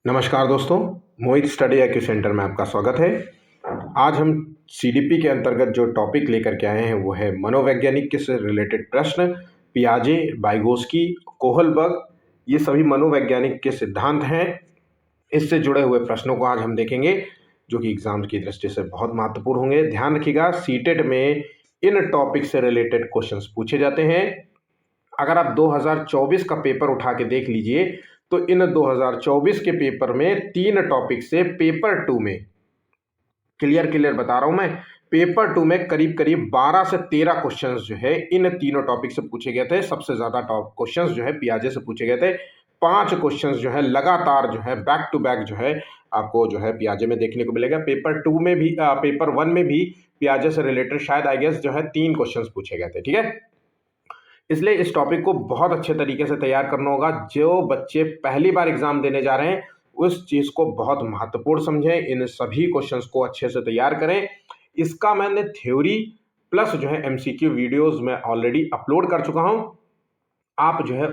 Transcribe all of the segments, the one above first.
नमस्कार दोस्तों, मोहित study acute centre में आपका स्वागत है। आज हम सीडीपी के अंतर्गत जो टॉपिक लेकर के आए हैं वो है मनोवैज्ञानिक के से रिलेटेड प्रश्न। पियाजे, वाइगोस्की, कोहलबर्ग, ये सभी मनोवैज्ञानिक के सिद्धांत हैं। इससे जुड़े हुए प्रश्नों को आज हम देखेंगे जो कि एग्जाम की दृष्टि से बहुत महत्वपूर्ण होंगे। ध्यान रखिएगा, सीटेट में इन टॉपिक से रिलेटेड क्वेश्चंस पूछे जाते हैं। अगर आप 2024 का पेपर उठा के देख लीजिए तो इन 2024 के पेपर में 3 टॉपिक से पेपर 2 में क्लियर बता रहा हूं मैं, पेपर 2 में करीब करीब 12 से 13 क्वेश्चंस जो है इन तीनों टॉपिक से पूछे गए थे। सबसे ज्यादा टॉप क्वेश्चंस जो है पियाजे से पूछे गए थे। 5 क्वेश्चंस जो है लगातार जो है बैक टू बैक जो है आपको जो है पियाजे में देखने को मिलेगा। पेपर 2 में भी पेपर 1 में भी पियाजे से रिलेटेड शायद आई गेस जो है 3 क्वेश्चंस पूछे गए थे। ठीक है, इसलिए इस टॉपिक को बहुत अच्छे तरीके से तैयार करना होगा। जो बच्चे पहली बार एग्जाम देने जा रहे हैं उस चीज को बहुत महत्वपूर्ण समझें, इन सभी क्वेश्चंस को अच्छे से तैयार करें। इसका मैंने थ्योरी प्लस जो है एमसीक्यू वीडियोस में ऑलरेडी अपलोड कर चुका हूं, आप जो है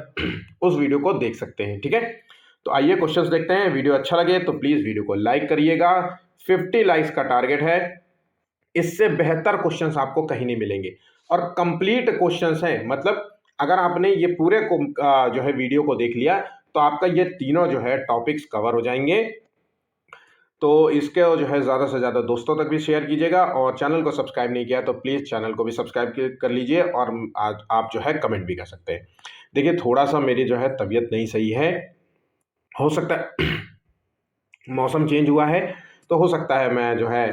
उस वीडियो को देख सकते हैं। ठीक है, तो आइए क्वेश्चंस देखते हैं। वीडियो अच्छा लगे तो प्लीज वीडियो को लाइक करिएगा। 50 लाइक्स का टारगेट है, इससे बेहतर क्वेश्चंस आपको कहीं नहीं मिलेंगे और कंप्लीट क्वेश्चंस हैं। मतलब अगर आपने ये पूरे को जो है वीडियो को देख लिया तो आपका ये तीनों जो है टॉपिक्स कवर हो जाएंगे। तो इसके जो है ज़्यादा से ज़्यादा दोस्तों तक भी शेयर कीजिएगा और चैनल को सब्सक्राइब नहीं किया तो प्लीज़ चैनल को भी सब्सक्राइब कर लीजिए और आज आप जो है कमेंट भी कर सकते हैं। देखिए, थोड़ा सा मेरी जो है तबीयत नहीं सही है, हो सकता है मौसम चेंज हुआ है तो हो सकता है मैं जो है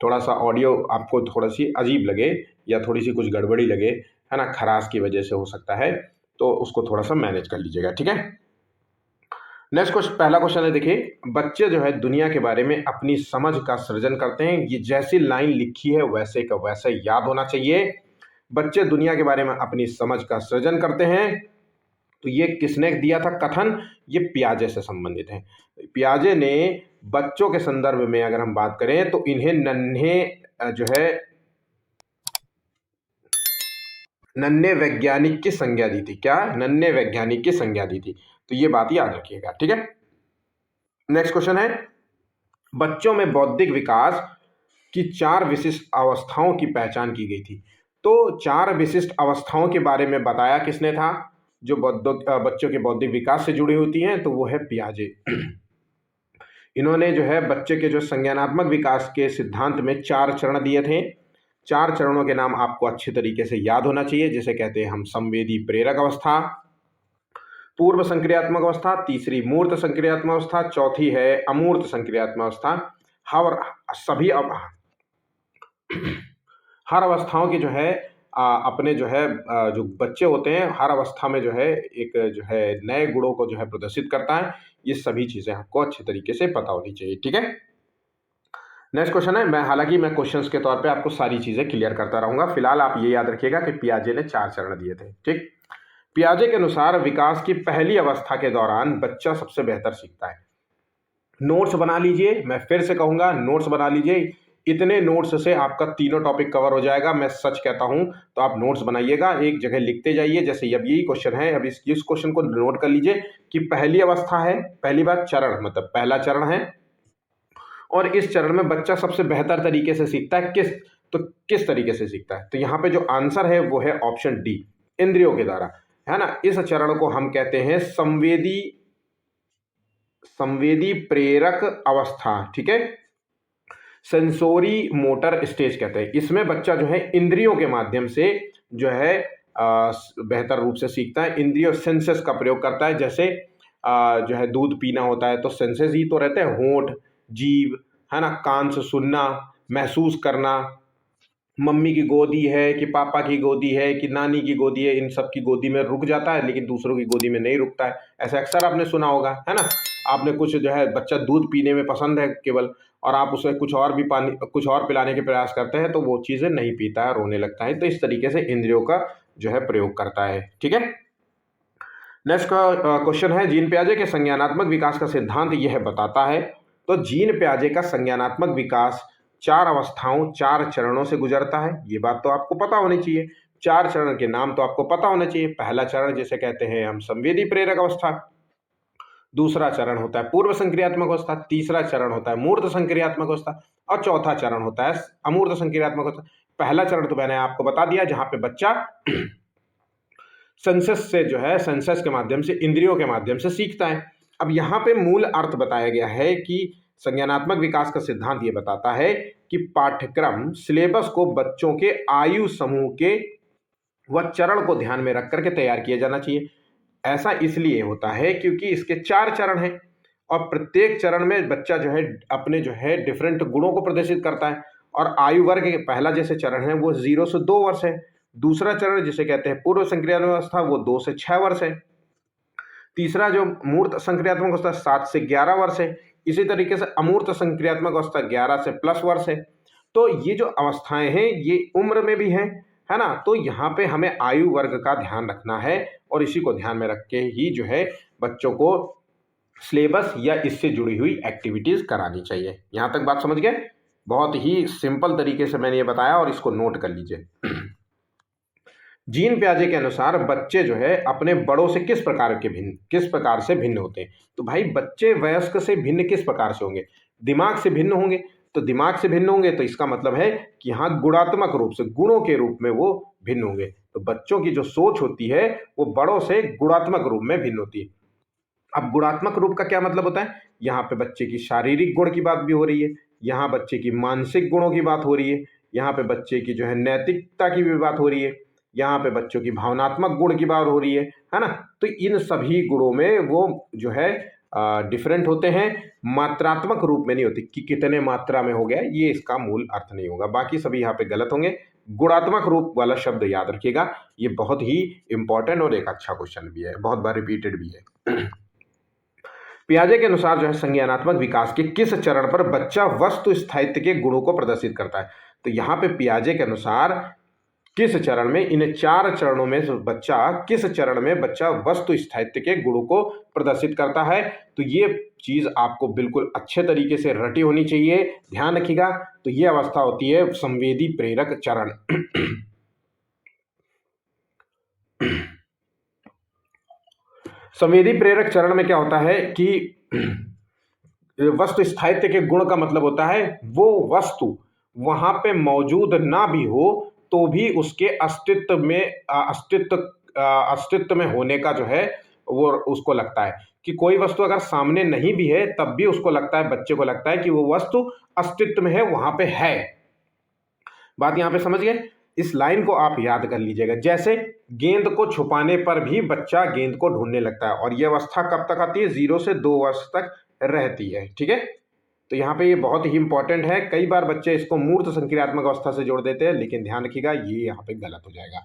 थोड़ा सा ऑडियो आपको थोड़ा सी अजीब लगे या थोड़ी सी कुछ गड़बड़ी लगे, है ना, खराश की वजह से हो सकता है, तो उसको थोड़ा सा मैनेज कर लीजिएगा। ठीक है, नेक्स्ट क्वेश्चन, पहला क्वेश्चन है। देखिए, बच्चे जो है दुनिया के बारे में अपनी समझ का सृजन करते हैं। ये जैसी लाइन लिखी है वैसे का वैसे याद होना चाहिए। बच्चे दुनिया के बारे में अपनी समझ का सृजन करते हैं, तो ये किसने दिया था कथन? ये पियाजे से संबंधित है। पियाजे ने बच्चों के संदर्भ में अगर हम बात करें तो इन्हें जो है नन्हे वैज्ञानिक की संज्ञा दी थी। क्या? नन्हे वैज्ञानिक की संज्ञा दी थी। तो ये बात याद रखिएगा। ठीक है, नेक्स्ट क्वेश्चन है, बच्चों में बौद्धिक विकास की 4 विशिष्ट अवस्थाओं की पहचान की गई थी। तो 4 विशिष्ट अवस्थाओं के बारे में बताया किसने था जो बच्चों के बौद्धिक विकास से जुड़ी होती हैं? तो वो है पियाजे। इन्होंने जो है बच्चे के जो संज्ञानात्मक विकास के सिद्धांत में 4 चरण दिए थे। 4 चरणों के नाम आपको अच्छे तरीके से याद होना चाहिए, जिसे कहते हैं हम संवेदी प्रेरक अवस्था, पूर्व संक्रियात्मक अवस्था, तीसरी मूर्त संक्रियात्मक अवस्था, चौथी है अमूर्त संक्रियात्मक अवस्था। हर सभी हर अवस्थाओं के जो है अपने जो है जो बच्चे होते हैं हर अवस्था में जो है एक जो है नए गुणों को जो है प्रदर्शित करता है। ये सभी चीजें आपको अच्छे तरीके से पता होनी चाहिए। ठीक है, नेक्स्ट क्वेश्चन है, हालांकि मैं क्वेश्चंस के तौर पे आपको सारी चीजें क्लियर करता रहूंगा। फिलहाल आप ये याद रखिएगा कि पियाजे ने 4 चरण दिए थे। ठीक, पियाजे के अनुसार विकास की पहली अवस्था के दौरान बच्चा सबसे बेहतर सीखता है। नोट्स बना लीजिए, मैं फिर से कहूंगा नोट्स बना लीजिए। इतने नोट्स से आपका तीनों टॉपिक कवर हो जाएगा, मैं सच कहता हूं। तो आप नोट्स बनाइएगा, एक जगह लिखते जाइए। जैसे अब यही क्वेश्चन है, अब इस क्वेश्चन को नोट कर लीजिए कि पहली अवस्था है, पहली बात चरण मतलब पहला चरण है और इस चरण में बच्चा सबसे बेहतर तरीके से सीखता है। किस तरीके से सीखता है? तो यहाँ पे जो आंसर है वो है ऑप्शन डी, इंद्रियों के द्वारा, है ना। इस चरण को हम कहते हैं संवेदी प्रेरक अवस्था। ठीक है, सेंसोरी मोटर स्टेज कहते हैं। इसमें बच्चा जो है इंद्रियों के माध्यम से जो है बेहतर रूप से सीखता है। इंद्रियों सेंसेस का प्रयोग करता है। जैसे जो है दूध पीना होता है तो सेंसेस ही तो रहते हैं, होंठ, जीभ, है ना, कान से सुनना, महसूस करना, मम्मी की गोदी है कि पापा की गोदी है कि नानी की गोदी है, इन सब की गोदी में रुक जाता है लेकिन दूसरों की गोदी में नहीं रुकता है। ऐसा अक्सर आपने सुना होगा, है ना। आपने कुछ जो है बच्चा दूध पीने में पसंद है केवल, और आप उसे कुछ और भी पानी कुछ और पिलाने के प्रयास करते हैं तो वो चीज़ें नहीं पीता है, रोने लगता है। तो इस तरीके से इंद्रियों का जो है प्रयोग करता है। ठीक है, नेक्स्ट क्वेश्चन है, जीन पियाजे के संज्ञानात्मक विकास का सिद्धांत यह बताता है। तो जीन पियाजे का संज्ञानात्मक विकास 4 अवस्थाओं 4 चरणों से गुजरता है। ये बात तो आपको पता होनी चाहिए। 4 चरण के नाम तो आपको पता होना चाहिए। पहला चरण जिसे कहते हैं हम संवेदी प्रेरक अवस्था, दूसरा चरण होता है पूर्व संक्रियात्मक अवस्था, तीसरा चरण होता है मूर्त संक्रियात्मक अवस्था और चौथा चरण होता है अमूर्त संक्रियात्मक अवस्था। पहला चरण तो मैंने आपको बता दिया, जहां पे बच्चा सेंसस से जो है, सेंसस के माध्यम से, इंद्रियों के माध्यम से सीखता है। अब यहाँ पे मूल अर्थ बताया गया है कि संज्ञानात्मक विकास का सिद्धांत ये बताता है कि पाठ्यक्रम सिलेबस को बच्चों के आयु समूह के व चरण को ध्यान में रख करके तैयार किया जाना चाहिए। ऐसा इसलिए होता है क्योंकि इसके 4 चरण हैं और प्रत्येक चरण में बच्चा जो है अपने जो है डिफरेंट गुणों को प्रदर्शित करता है। और आयु वर्ग के पहला जैसे चरण है वो 0 से 2 वर्ष है, दूसरा चरण जिसे कहते हैं पूर्व संक्रियात्मक अवस्था वो 2 से 6 वर्ष है, तीसरा जो मूर्त संक्रियात्मक अवस्था 7 से 11 वर्ष है, इसी तरीके से अमूर्त संक्रियात्मक अवस्था 11 से प्लस वर्ष है। तो ये जो अवस्थाएं हैं ये उम्र में भी हैं, है ना। तो यहाँ पे हमें आयु वर्ग का ध्यान रखना है और इसी को ध्यान में रख के ही जो है बच्चों को सिलेबस या इससे जुड़ी हुई एक्टिविटीज करानी चाहिए। यहाँ तक बात समझ गए? बहुत ही सिंपल तरीके से मैंने ये बताया और इसको नोट कर लीजिए। जीन पियाजे के अनुसार बच्चे जो है अपने बड़ों से किस प्रकार से भिन्न होते हैं। तो भाई बच्चे वयस्क से भिन्न किस प्रकार से होंगे? दिमाग से भिन्न होंगे। तो दिमाग से भिन्न होंगे तो इसका मतलब है कि यहाँ गुणात्मक रूप से, गुणों के रूप में वो भिन्न होंगे। तो बच्चों की जो सोच होती है वो बड़ों से गुणात्मक रूप में भिन्न होती है। अब गुणात्मक रूप का क्या मतलब होता है? यहाँ पे बच्चे की शारीरिक गुण की बात भी हो रही है, यहाँ बच्चे की मानसिक गुणों की बात हो रही है, यहाँ पे बच्चे की जो है नैतिकता की भी बात हो रही है, यहाँ पे बच्चों की भावनात्मक गुण की बात हो रही है ना। तो इन सभी गुणों में वो जो है डिफरेंट होते हैं, मात्रात्मक रूप में नहीं होते कि कितने मात्रा में हो गया, ये इसका मूल अर्थ नहीं होगा। बाकी सभी यहाँ पे गलत होंगे। गुणात्मक रूप वाला शब्द याद रखिएगा, ये बहुत ही इंपॉर्टेंट और एक अच्छा क्वेश्चन भी है, बहुत बार रिपीटेड भी है। पियाजे के अनुसार जो है संज्ञानात्मक विकास के किस चरण पर बच्चा वस्तु स्थायित्व के गुणों को प्रदर्शित करता है? तो यहाँ पे पियाजे के अनुसार किस चरण में, इन 4 चरणों में बच्चा किस चरण में बच्चा वस्तु स्थायित्व के गुणों को प्रदर्शित करता है? तो ये चीज आपको बिल्कुल अच्छे तरीके से रटी होनी चाहिए, ध्यान रखिएगा। तो ये अवस्था होती है संवेदी प्रेरक चरण। संवेदी प्रेरक चरण में क्या होता है कि वस्तु स्थायित्व के गुण का मतलब होता है वो वस्तु वहां पे मौजूद ना भी हो तो भी उसके अस्तित्व में होने का जो है वो उसको लगता है कि कोई वस्तु अगर सामने नहीं भी है तब भी उसको लगता है, बच्चे को लगता है कि वो वस्तु अस्तित्व में है, वहां पे है। बात यहां पे समझ गए? इस लाइन को आप याद कर लीजिएगा। जैसे गेंद को छुपाने पर भी बच्चा गेंद को ढूंढने लगता है और यह अवस्था कब तक आती है? 0 से 2 वर्ष तक रहती है, ठीक है। तो यहाँ पे ये बहुत ही इंपॉर्टेंट है। कई बार बच्चे इसको मूर्त संक्रियात्मक अवस्था से जोड़ देते हैं, लेकिन ध्यान रखिएगा ये यहाँ पे गलत हो जाएगा।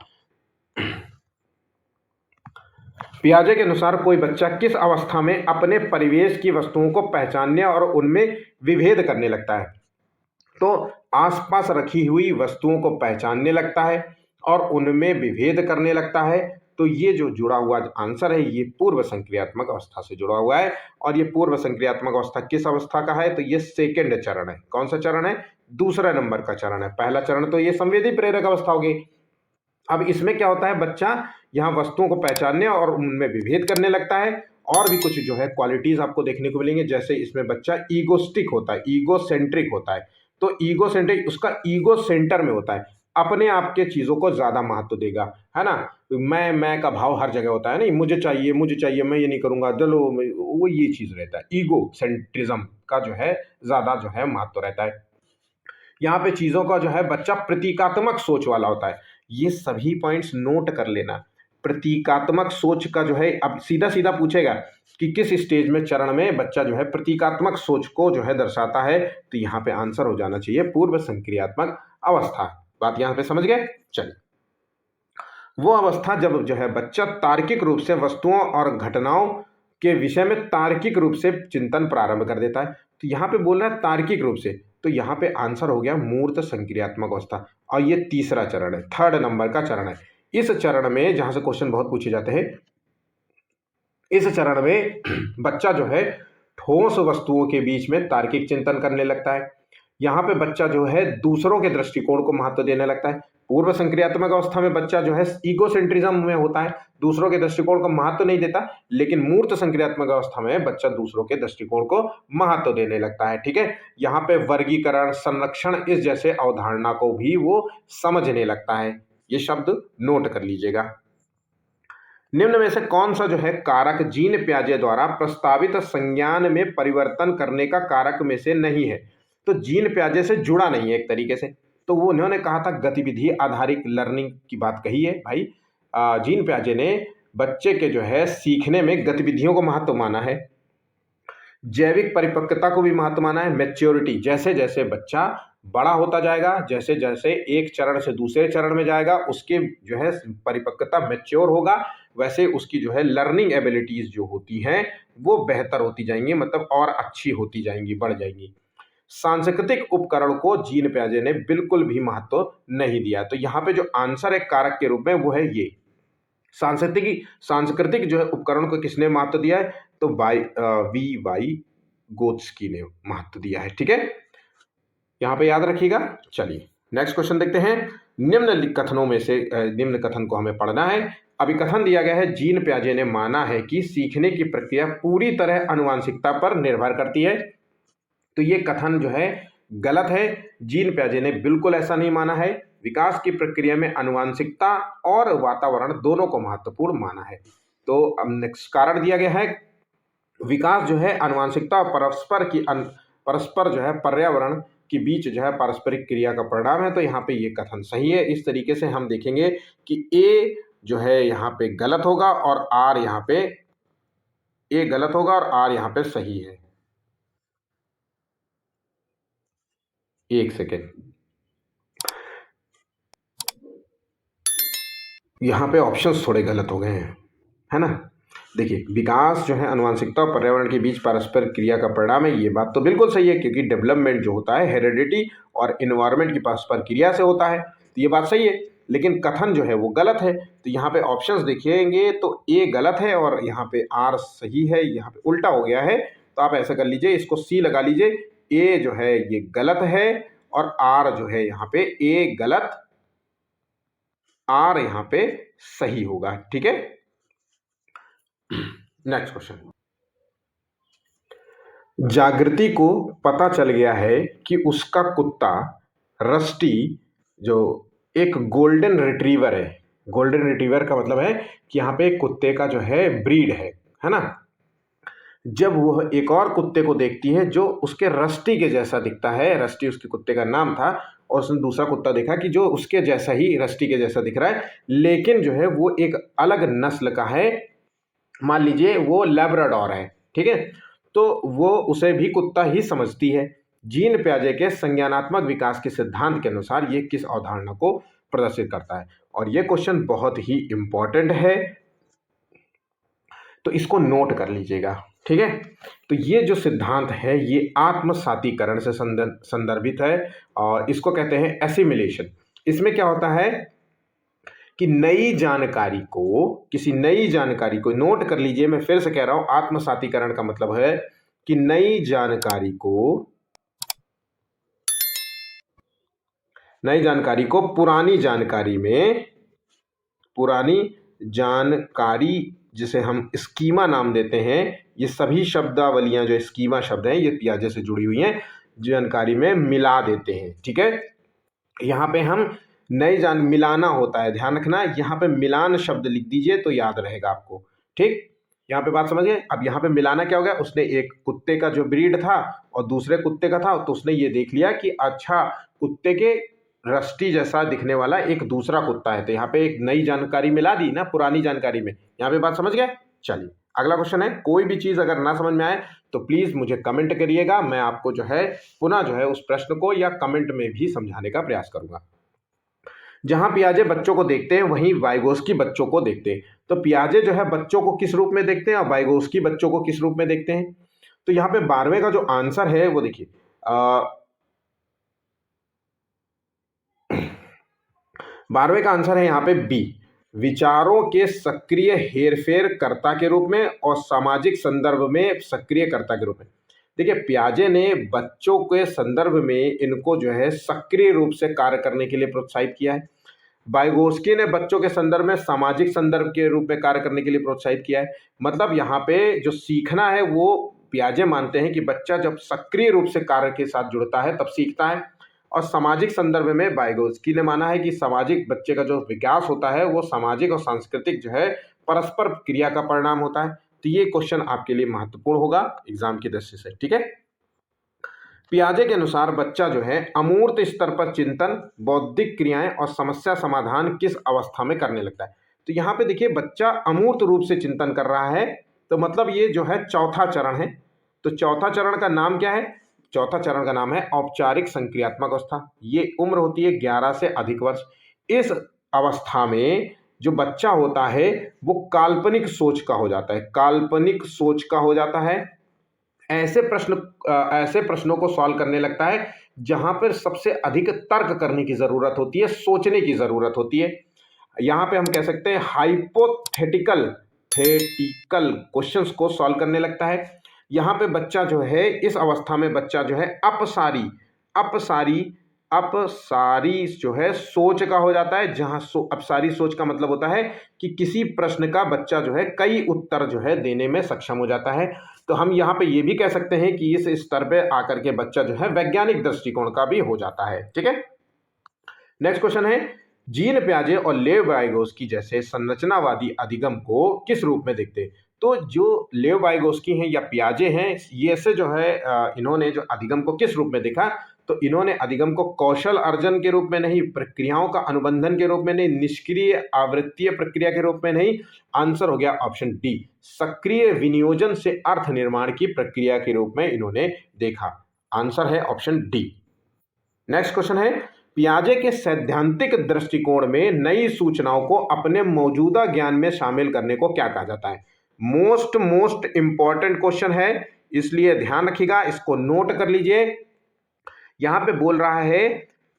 पियाजे के अनुसार कोई बच्चा किस अवस्था में अपने परिवेश की वस्तुओं को पहचानने और उनमें विभेद करने लगता है? तो आसपास रखी हुई वस्तुओं को पहचानने लगता है और उनमें विभेद करने लगता है। तो ये जो जुड़ा हुआ आंसर है ये पूर्व संक्रियात्मक अवस्था से जुड़ा हुआ है। और ये पूर्व संक्रियात्मक अवस्था किस अवस्था का है? तो ये सेकेंड चरण है। कौन सा चरण है? दूसरा नंबर का चरण है। पहला चरण तो ये संवेदी प्रेरक अवस्था होगी। अब इसमें क्या होता है, बच्चा यहाँ वस्तुओं को पहचानने और उनमें विभेद करने लगता है। और भी कुछ जो है क्वालिटीज आपको देखने को मिलेंगे, जैसे इसमें बच्चा ईगोस्टिक होता है, ईगोसेंट्रिक होता है। तो ईगोसेंट्रिक उसका ईगो सेंटर में होता है, अपने आप के चीजों को ज्यादा महत्व देगा, है ना। मैं का भाव हर जगह होता है, नहीं मुझे चाहिए, मैं ये नहीं करूंगा, चलो वो ये चीज रहता है। ईगो सेंट्रिज्म का जो है ज्यादा जो है महत्व रहता है। यहाँ पे चीजों का जो है बच्चा प्रतीकात्मक सोच वाला होता है। ये सभी पॉइंट्स नोट कर लेना। प्रतीकात्मक सोच का जो है, अब सीधा सीधा पूछेगा कि किस स्टेज में, चरण में बच्चा जो है प्रतीकात्मक सोच को जो है दर्शाता है, तो यहाँ पे आंसर हो जाना चाहिए पूर्व संक्रियात्मक अवस्था। बात यहाँ पे समझ गए? चलिए, वो अवस्था जब जो है बच्चा तार्किक रूप से वस्तुओं और घटनाओं के विषय में तार्किक रूप से चिंतन प्रारंभ कर देता है। तो यहाँ पे बोल रहा है तार्किक रूप से, तो यहाँ पे आंसर हो गया मूर्त संक्रियात्मक अवस्था। और ये तीसरा चरण है, 3rd नंबर का चरण है। इस चरण में जहां से क्वेश्चन बहुत पूछे जाते हैं, इस चरण में बच्चा जो है ठोस वस्तुओं के बीच में तार्किक चिंतन करने लगता है। यहाँ पे बच्चा जो है दूसरों के दृष्टिकोण को महत्व देने लगता है। पूर्व संक्रियात्मक अवस्था में बच्चा जो है ईगोसेंट्रिज्म में होता है, दूसरों के दृष्टिकोण को महत्व नहीं देता, लेकिन मूर्त संक्रियात्मक अवस्था में बच्चा दूसरों के दृष्टिकोण को महत्व देने लगता है। ठीक है, यहाँ पे वर्गीकरण, संरक्षण इस जैसे अवधारणा को भी वो समझने लगता है। ये शब्द नोट कर लीजिएगा। निम्न में से कौन सा जो है कारक जीन पियाजे द्वारा प्रस्तावित संज्ञान में परिवर्तन करने का कारक में से नहीं है? तो जीन पियाजे से जुड़ा नहीं है एक तरीके से। तो वो उन्होंने कहा था गतिविधि आधारित लर्निंग की बात कही है भाई। जीन पियाजे ने बच्चे के जो है सीखने में गतिविधियों को महत्व माना है, जैविक परिपक्वता को भी महत्व माना है, मैच्योरिटी, जैसे जैसे बच्चा बड़ा होता जाएगा, जैसे जैसे एक चरण से दूसरे चरण में जाएगा, उसके जो है परिपक्वता मैच्योर होगा, वैसे उसकी जो है लर्निंग एबिलिटीज जो होती हैं वो बेहतर होती जाएंगी, मतलब और अच्छी होती जाएंगी, बढ़ जाएंगी। सांस्कृतिक उपकरण को जीन पियाजे ने बिल्कुल भी महत्व नहीं दिया। तो यहाँ पे जो आंसर है कारक के रूप में वो है ये सांस्कृतिक जो है उपकरण को किसने महत्व दिया है? तो वी वाई गोत्स्की ने महत्व दिया है। ठीक है, यहां पे याद रखिएगा। चलिए नेक्स्ट क्वेश्चन देखते हैं। निम्न कथनों में से निम्न कथन को हमें पढ़ना है। अभी कथन दिया गया है, जीन पियाजे ने माना है कि सीखने की प्रक्रिया पूरी तरह आनुवंशिकता पर निर्भर करती है। तो ये कथन जो है गलत है। जीन पियाजे ने बिल्कुल ऐसा नहीं माना है। विकास की प्रक्रिया में आनुवंशिकता और वातावरण दोनों को महत्वपूर्ण माना है। तो अब नेक्स्ट कारण दिया गया है, विकास जो है आनुवंशिकता और परस्पर जो है पर्यावरण के बीच जो है पारस्परिक क्रिया का परिणाम है। तो यहाँ पे ये कथन सही है। इस तरीके से हम देखेंगे कि ए जो है यहाँ पे गलत होगा और आर यहाँ पे ए गलत होगा और आर यहाँ पे सही है। एक सेकेंड, यहाँ पे ऑप्शंस थोड़े गलत हो गए हैं, है ना। देखिए, विकास जो है आनुवंशिकता और पर्यावरण के बीच पारस्परिक क्रिया का परिणाम है, ये बात तो बिल्कुल सही है, क्योंकि डेवलपमेंट जो होता है हेरिडिटी और इन्वायरमेंट की पारस्पर क्रिया से होता है। तो ये बात सही है, लेकिन कथन जो है वो गलत है। तो यहाँ पे ऑप्शंस देखिएंगे तो ए गलत है और यहाँ पे आर सही है, यहाँ पे उल्टा हो गया है। तो आप ऐसा कर लीजिए, इसको सी लगा लीजिए, ए जो है ये गलत है और आर जो है यहाँ पे ए गलत, आर यहाँ पे सही होगा। ठीक है, नेक्स्ट क्वेश्चन। जागृति को पता चल गया है कि उसका कुत्ता रस्टी जो एक गोल्डन रिट्रीवर है। गोल्डन रिट्रीवर का मतलब है कि यहाँ पे एक कुत्ते का जो है ब्रीड है ना। जब वह एक और कुत्ते को देखती है जो उसके रस्टी के जैसा दिखता है, रस्टी उसके कुत्ते का नाम था, और उसने दूसरा कुत्ता देखा कि जो उसके जैसा ही रस्टी के जैसा दिख रहा है, लेकिन जो है वो एक अलग नस्ल का है। मान लीजिए वो लैब्राडोर है, ठीक है, तो वो उसे भी कुत्ता ही समझती है। जीन पियाजे के संज्ञानात्मक विकास के सिद्धांत के अनुसार ये किस अवधारणा को प्रदर्शित करता है? और ये क्वेश्चन बहुत ही इंपॉर्टेंट है, तो इसको नोट कर लीजिएगा। ठीक है, तो ये जो सिद्धांत है ये आत्मसातीकरण से संदर्भित है और इसको कहते हैं एसिमिलेशन। इसमें क्या होता है कि नई जानकारी को, किसी नई जानकारी को, नोट कर लीजिए, मैं फिर से कह रहा हूं, आत्मसातीकरण का मतलब है कि नई जानकारी को पुरानी जानकारी जिसे हम स्कीमा नाम देते हैं, ये सभी शब्दावलियां जो स्कीमा शब्द हैं ये पियाजे से जुड़ी हुई हैं, जानकारी में मिला देते हैं। ठीक है, यहाँ पे हम मिलाना होता है, ध्यान रखना, यहाँ पे मिलान शब्द लिख दीजिए तो याद रहेगा आपको। ठीक, यहाँ पे बात समझिए। अब यहाँ पे मिलाना क्या हो गया, उसने एक कुत्ते का जो ब्रीड था और दूसरे कुत्ते का था, तो उसने ये देख लिया कि अच्छा कुत्ते के रस्टी जैसा दिखने वाला एक दूसरा कुत्ता है, तो यहाँ पे एक नई जानकारी मिला दी ना पुरानी जानकारी में। यहाँ पे बात समझ गए। चलिए अगला क्वेश्चन है, कोई भी चीज अगर ना समझ में आए तो प्लीज मुझे कमेंट करिएगा, मैं आपको जो है पुनः जो है उस प्रश्न को या कमेंट में भी समझाने का प्रयास करूंगा। जहां पियाजे बच्चों को देखते हैं वहीं वाइगोस्की बच्चों को देखते हैं। तो पियाजे जो है बच्चों को किस रूप में देखते हैं और वाइगोस्की बच्चों को किस रूप में देखते हैं? तो यहाँ पे 12वें का जो आंसर है वो देखिए, 12वें का आंसर है यहाँ पे बी, विचारों के सक्रिय हेरफेर कर्ता के रूप में और सामाजिक संदर्भ में सक्रिय कर्ता के रूप में। देखिए, पियाजे ने बच्चों के संदर्भ में इनको जो है सक्रिय रूप से कार्य करने के लिए प्रोत्साहित किया है। वाइगोस्की ने बच्चों के संदर्भ में सामाजिक संदर्भ के रूप में कार्य करने के लिए प्रोत्साहित किया है। मतलब यहाँ पे जो सीखना है वो पियाजे मानते हैं कि बच्चा जब सक्रिय रूप से कार्य के साथ जुड़ता है तब सीखता है, और सामाजिक संदर्भ में वाइगोस्की ने माना है कि सामाजिक बच्चे का जो विकास होता है वो सामाजिक और सांस्कृतिक जो है परस्पर क्रिया का परिणाम होता है। तो ये क्वेश्चन आपके लिए महत्वपूर्ण होगा एग्जाम की दृष्टि से, ठीक है। पियाजे के अनुसार बच्चा जो है अमूर्त स्तर पर चिंतन, बौद्धिक क्रियाएं और समस्या समाधान किस अवस्था में करने लगता है। तो यहाँ पे देखिए बच्चा अमूर्त रूप से चिंतन कर रहा है, तो मतलब ये जो है चौथा चरण है। तो चौथा चरण का नाम क्या है? चौथा चरण का नाम है औपचारिक संक्रियात्मक अवस्था। ये उम्र होती है 11 से अधिक वर्ष। इस अवस्था में जो बच्चा होता है वो काल्पनिक सोच का हो जाता है, काल्पनिक सोच का हो जाता है। ऐसे प्रश्नों को सॉल्व करने लगता है जहां पर सबसे अधिक तर्क करने की जरूरत होती है, सोचने की जरूरत होती है। यहां पे हम कह सकते हैं हाइपोथेटिकल थेटिकल क्वेश्चंस को सॉल्व करने लगता है। यहां पे बच्चा जो है इस अवस्था में बच्चा जो है अपसारी अपसारी अपसारी जो है सोच का हो जाता है, जहां अपसारी सोच का मतलब होता है कि किसी प्रश्न का बच्चा जो है कई उत्तर जो है देने में सक्षम हो जाता है। तो हम यहाँ पे ये भी कह सकते हैं कि इस स्तर पे आकर के बच्चा जो है वैज्ञानिक दृष्टिकोण का भी हो जाता है, ठीक है। नेक्स्ट क्वेश्चन है, जीन पियाजे और लेव वाइगोस्की जैसे संरचनावादी अधिगम को किस रूप में देखते हैं। तो जो लेव वाइगोस्की हैं या पियाजे हैं, ये से जो है इन्होंने जो अधिगम को किस रूप में देखा, तो इन्होंने अधिगम को कौशल अर्जन के रूप में नहीं, प्रक्रियाओं का अनुबंधन के रूप में नहीं, निष्क्रिय आवृत्तीय प्रक्रिया के रूप में नहीं। आंसर हो गया ऑप्शन डी, सक्रिय विनियोजन से अर्थ निर्माण की प्रक्रिया के रूप में इन्होंने देखा। आंसर है ऑप्शन डी। नेक्स्ट क्वेश्चन है, पियाजे के सैद्धांतिक दृष्टिकोण में नई सूचनाओं को अपने मौजूदा ज्ञान में शामिल करने को क्या कहा जाता है। मोस्ट इंपॉर्टेंट क्वेश्चन है, इसलिए ध्यान रखिएगा, इसको नोट कर लीजिए। यहां पे बोल रहा है,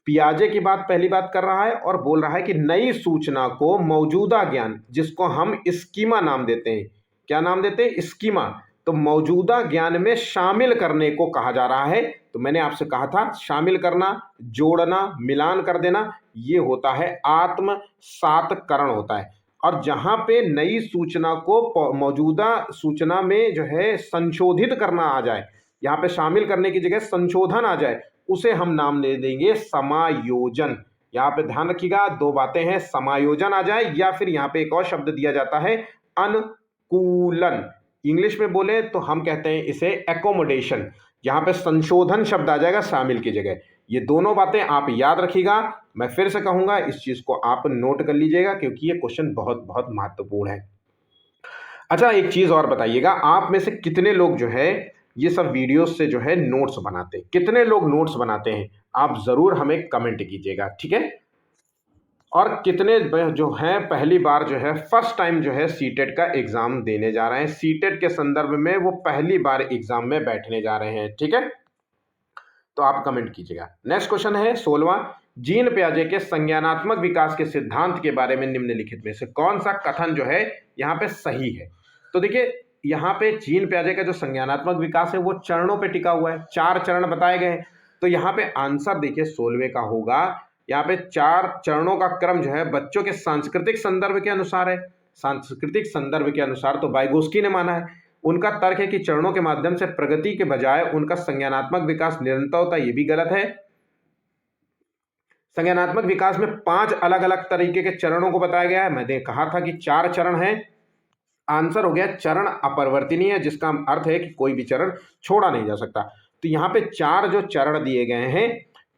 पियाजे की बात पहली बात कर रहा है और बोल रहा है कि नई सूचना को मौजूदा ज्ञान, जिसको हम स्कीमा नाम देते हैं, क्या नाम देते हैं, स्कीमा, तो मौजूदा ज्ञान में शामिल करने को कहा जा रहा है। तो मैंने आपसे कहा था शामिल करना, जोड़ना, मिलान कर देना, ये होता है आत्मसातकरण होता है। और जहां पे नई सूचना को मौजूदा सूचना में जो है संशोधित करना आ जाए, यहाँ पे शामिल करने की जगह संशोधन आ जाए, उसे हम नाम दे देंगे समायोजन। यहाँ पे ध्यान रखिएगा, दो बातें हैं, समायोजन आ जाए या फिर यहाँ पे एक और शब्द दिया जाता है अनुकूलन। इंग्लिश में बोले तो हम कहते हैं इसे एकोमोडेशन। यहाँ पे संशोधन शब्द आ जाएगा शामिल की जगह। ये दोनों बातें आप याद रखिएगा, मैं फिर से कहूंगा, इस चीज को आप नोट कर लीजिएगा क्योंकि ये क्वेश्चन बहुत बहुत महत्वपूर्ण है। अच्छा, एक चीज और बताइएगा, आप में से कितने लोग जो है ये सब वीडियोस से जो है नोट्स बनाते हैं, कितने लोग नोट्स बनाते हैं, आप जरूर हमें कमेंट कीजिएगा, ठीक है। और कितने जो हैं पहली बार जो है फर्स्ट टाइम जो है सीटेट का एग्जाम देने जा रहे हैं, सीटेट के संदर्भ में वो पहली बार एग्जाम में बैठने जा रहे हैं, ठीक है, तो आप कमेंट कीजिएगा। नेक्स्ट क्वेश्चन है 16वां, जीन पियाजे के संज्ञानात्मक विकास के सिद्धांत के बारे में निम्नलिखित में से कौन सा कथन जो है यहाँ पे सही है। तो देखिए यहाँ पे जीन पियाजे का जो संज्ञानात्मक विकास है वो चरणों पे टिका हुआ है, 4 चरण बताए गए हैं। तो यहाँ पे आंसर देखिए 16वें का होगा। यहाँ पे 4 चरणों का क्रम जो है बच्चों के सांस्कृतिक संदर्भ के अनुसार है, सांस्कृतिक संदर्भ के अनुसार तो वाइगोस्की ने माना है। उनका तर्क है कि चरणों के माध्यम से प्रगति के बजाय उनका संज्ञानात्मक विकास निरंतर होता है, ये भी गलत है। संज्ञानात्मक विकास में 5 अलग अलग तरीके के चरणों को बताया गया है, मैंने कहा था कि 4 चरण हैं। आंसर हो गया चरण अपरिवर्तनीय है, जिसका अर्थ है कि कोई भी चरण छोड़ा नहीं जा सकता। तो यहाँ पे 4 जो चरण दिए गए हैं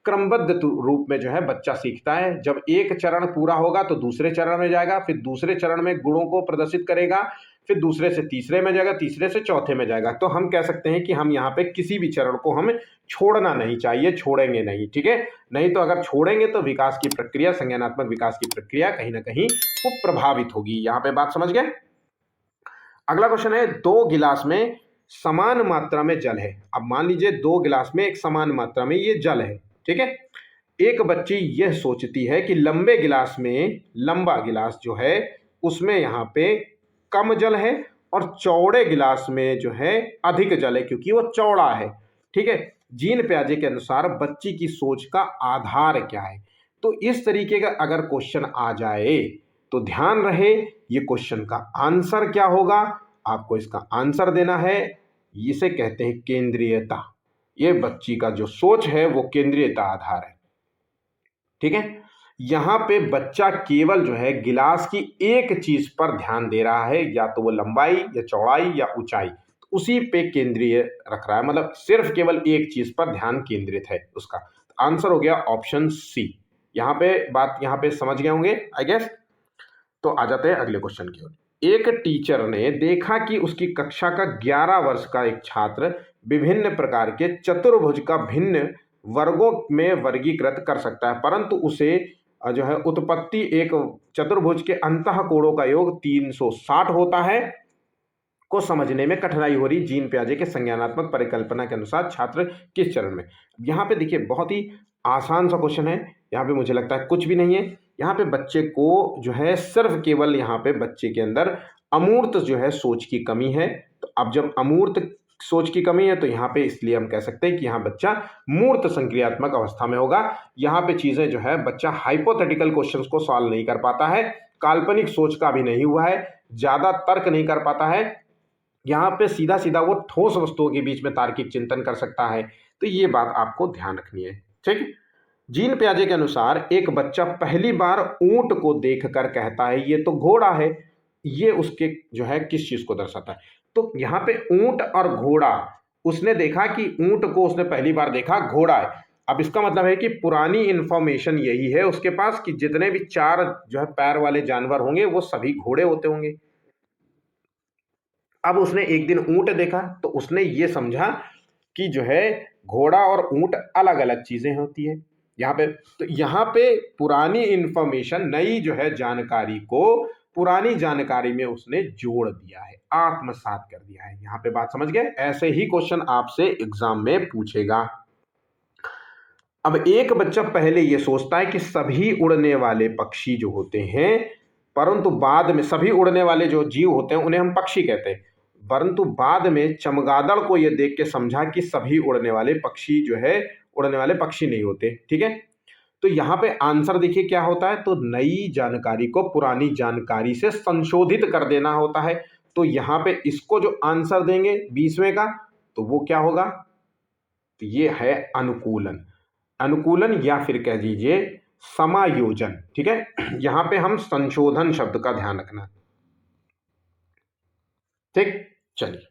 क्रमबद्ध रूप में जो है बच्चा सीखता है। जब एक चरण पूरा होगा तो दूसरे चरण में जाएगा, फिर दूसरे चरण में गुणों को प्रदर्शित करेगा, फिर दूसरे से तीसरे में जाएगा, तीसरे से चौथे में जाएगा। तो हम कह सकते हैं कि हम यहाँ पे किसी भी चरण को हमें छोड़ना नहीं चाहिए, छोड़ेंगे नहीं, ठीक है। नहीं तो अगर छोड़ेंगे तो विकास की प्रक्रिया, संज्ञानात्मक विकास की प्रक्रिया कहीं ना कहीं वो प्रभावित होगी। यहाँ पे बात समझ गए। अगला क्वेश्चन है, 2 गिलास में समान मात्रा में जल है। अब मान लीजिए 2 गिलास में एक समान मात्रा में ये जल है, ठीक है। एक बच्ची यह सोचती है कि लंबे गिलास में, लंबा गिलास जो है उसमें यहाँ पे कम जल है और चौड़े गिलास में जो है अधिक जल है क्योंकि वो चौड़ा है, ठीक है। जीन पियाजे के अनुसार बच्ची की सोच का आधार क्या है। तो इस तरीके का अगर क्वेश्चन आ जाए तो ध्यान रहे ये क्वेश्चन का आंसर क्या होगा, आपको इसका आंसर देना है। इसे कहते हैं केंद्रीयता। ये बच्ची का जो सोच है वो केंद्रीयता आधार है। ठीक है, यहां पे बच्चा केवल जो है गिलास की एक चीज पर ध्यान दे रहा है, या तो वो लंबाई या चौड़ाई या ऊंचाई, तो उसी पे केंद्रीय रख रहा है, मतलब सिर्फ केवल एक चीज पर ध्यान केंद्रित है उसका। आंसर हो गया ऑप्शन सी। यहां पे बात यहां पे समझ गए होंगे आई गेस। तो आ जाते हैं अगले क्वेश्चन की ओर। एक टीचर ने देखा कि उसकी कक्षा का 11 वर्ष का एक छात्र विभिन्न प्रकार के चतुर्भुज का भिन्न वर्गों में वर्गीकृत कर सकता है, परंतु उसे जो है उत्पत्ति एक चतुर्भुज के अंतः कोणों का योग 360 होता है को समझने में कठिनाई हो रही। जीन पियाजे के संज्ञानात्मक परिकल्पना के अनुसार छात्र किस चरण में। यहाँ पे देखिए बहुत ही आसान सा क्वेश्चन है। यहाँ पे मुझे लगता है कुछ भी नहीं है। यहाँ पे बच्चे को जो है सिर्फ केवल यहाँ पे बच्चे के अंदर अमूर्त जो है सोच की कमी है। तो अब जब अमूर्त सोच की कमी है तो यहाँ पे इसलिए हम कह सकते हैं कि यहाँ बच्चा मूर्त संक्रियात्मक अवस्था में होगा। यहाँ पे चीजें जो है बच्चा हाइपोथेटिकल क्वेश्चंस को सॉल्व नहीं कर पाता है, काल्पनिक सोच का भी नहीं हुआ है, ज्यादा तर्क नहीं कर पाता है। यहाँ पे सीधा सीधा वो ठोस वस्तुओं के बीच में तार्किक चिंतन कर सकता है। तो ये बात आपको ध्यान रखनी है। ठीक। जीन पियाजे के अनुसार एक बच्चा पहली बार ऊंट को देखकर कहता है ये तो घोड़ा है, ये उसके जो है किस चीज को दर्शाता है। तो यहाँ पे ऊंट और घोड़ा, उसने देखा कि ऊंट को उसने पहली बार देखा घोड़ा है। अब इसका मतलब है कि पुरानी इंफॉर्मेशन यही है उसके पास कि जितने भी चार जो है पैर वाले जानवर होंगे वो सभी घोड़े होते होंगे। अब उसने एक दिन ऊंट देखा तो उसने ये समझा कि जो है घोड़ा और ऊंट अलग अलग चीजें होती है। यहाँ पे तो यहाँ पे पुरानी इंफॉर्मेशन नई जो है जानकारी को पुरानी जानकारी में उसने जोड़ दिया है, आत्मसात कर दिया है। यहाँ पे बात समझ गए। ऐसे ही क्वेश्चन आपसे एग्जाम में पूछेगा। अब एक बच्चा पहले ये सोचता है कि सभी उड़ने वाले पक्षी जो होते हैं, परंतु बाद में सभी उड़ने वाले जो जीव होते हैं उन्हें हम पक्षी कहते हैं, परंतु बाद में चमगादड़ को यह देख के समझा कि सभी उड़ने वाले पक्षी जो है उड़ने वाले पक्षी नहीं होते। ठीक है, तो यहाँ पे आंसर देखिए क्या होता है। तो नई जानकारी को पुरानी जानकारी से संशोधित कर देना होता है। तो यहाँ पे इसको जो आंसर देंगे 20वें का, तो वो क्या होगा, तो ये है अनुकूलन। अनुकूलन या फिर कह दीजिए समायोजन। ठीक है, यहां पे हम संशोधन शब्द का ध्यान रखना। ठीक, चलिए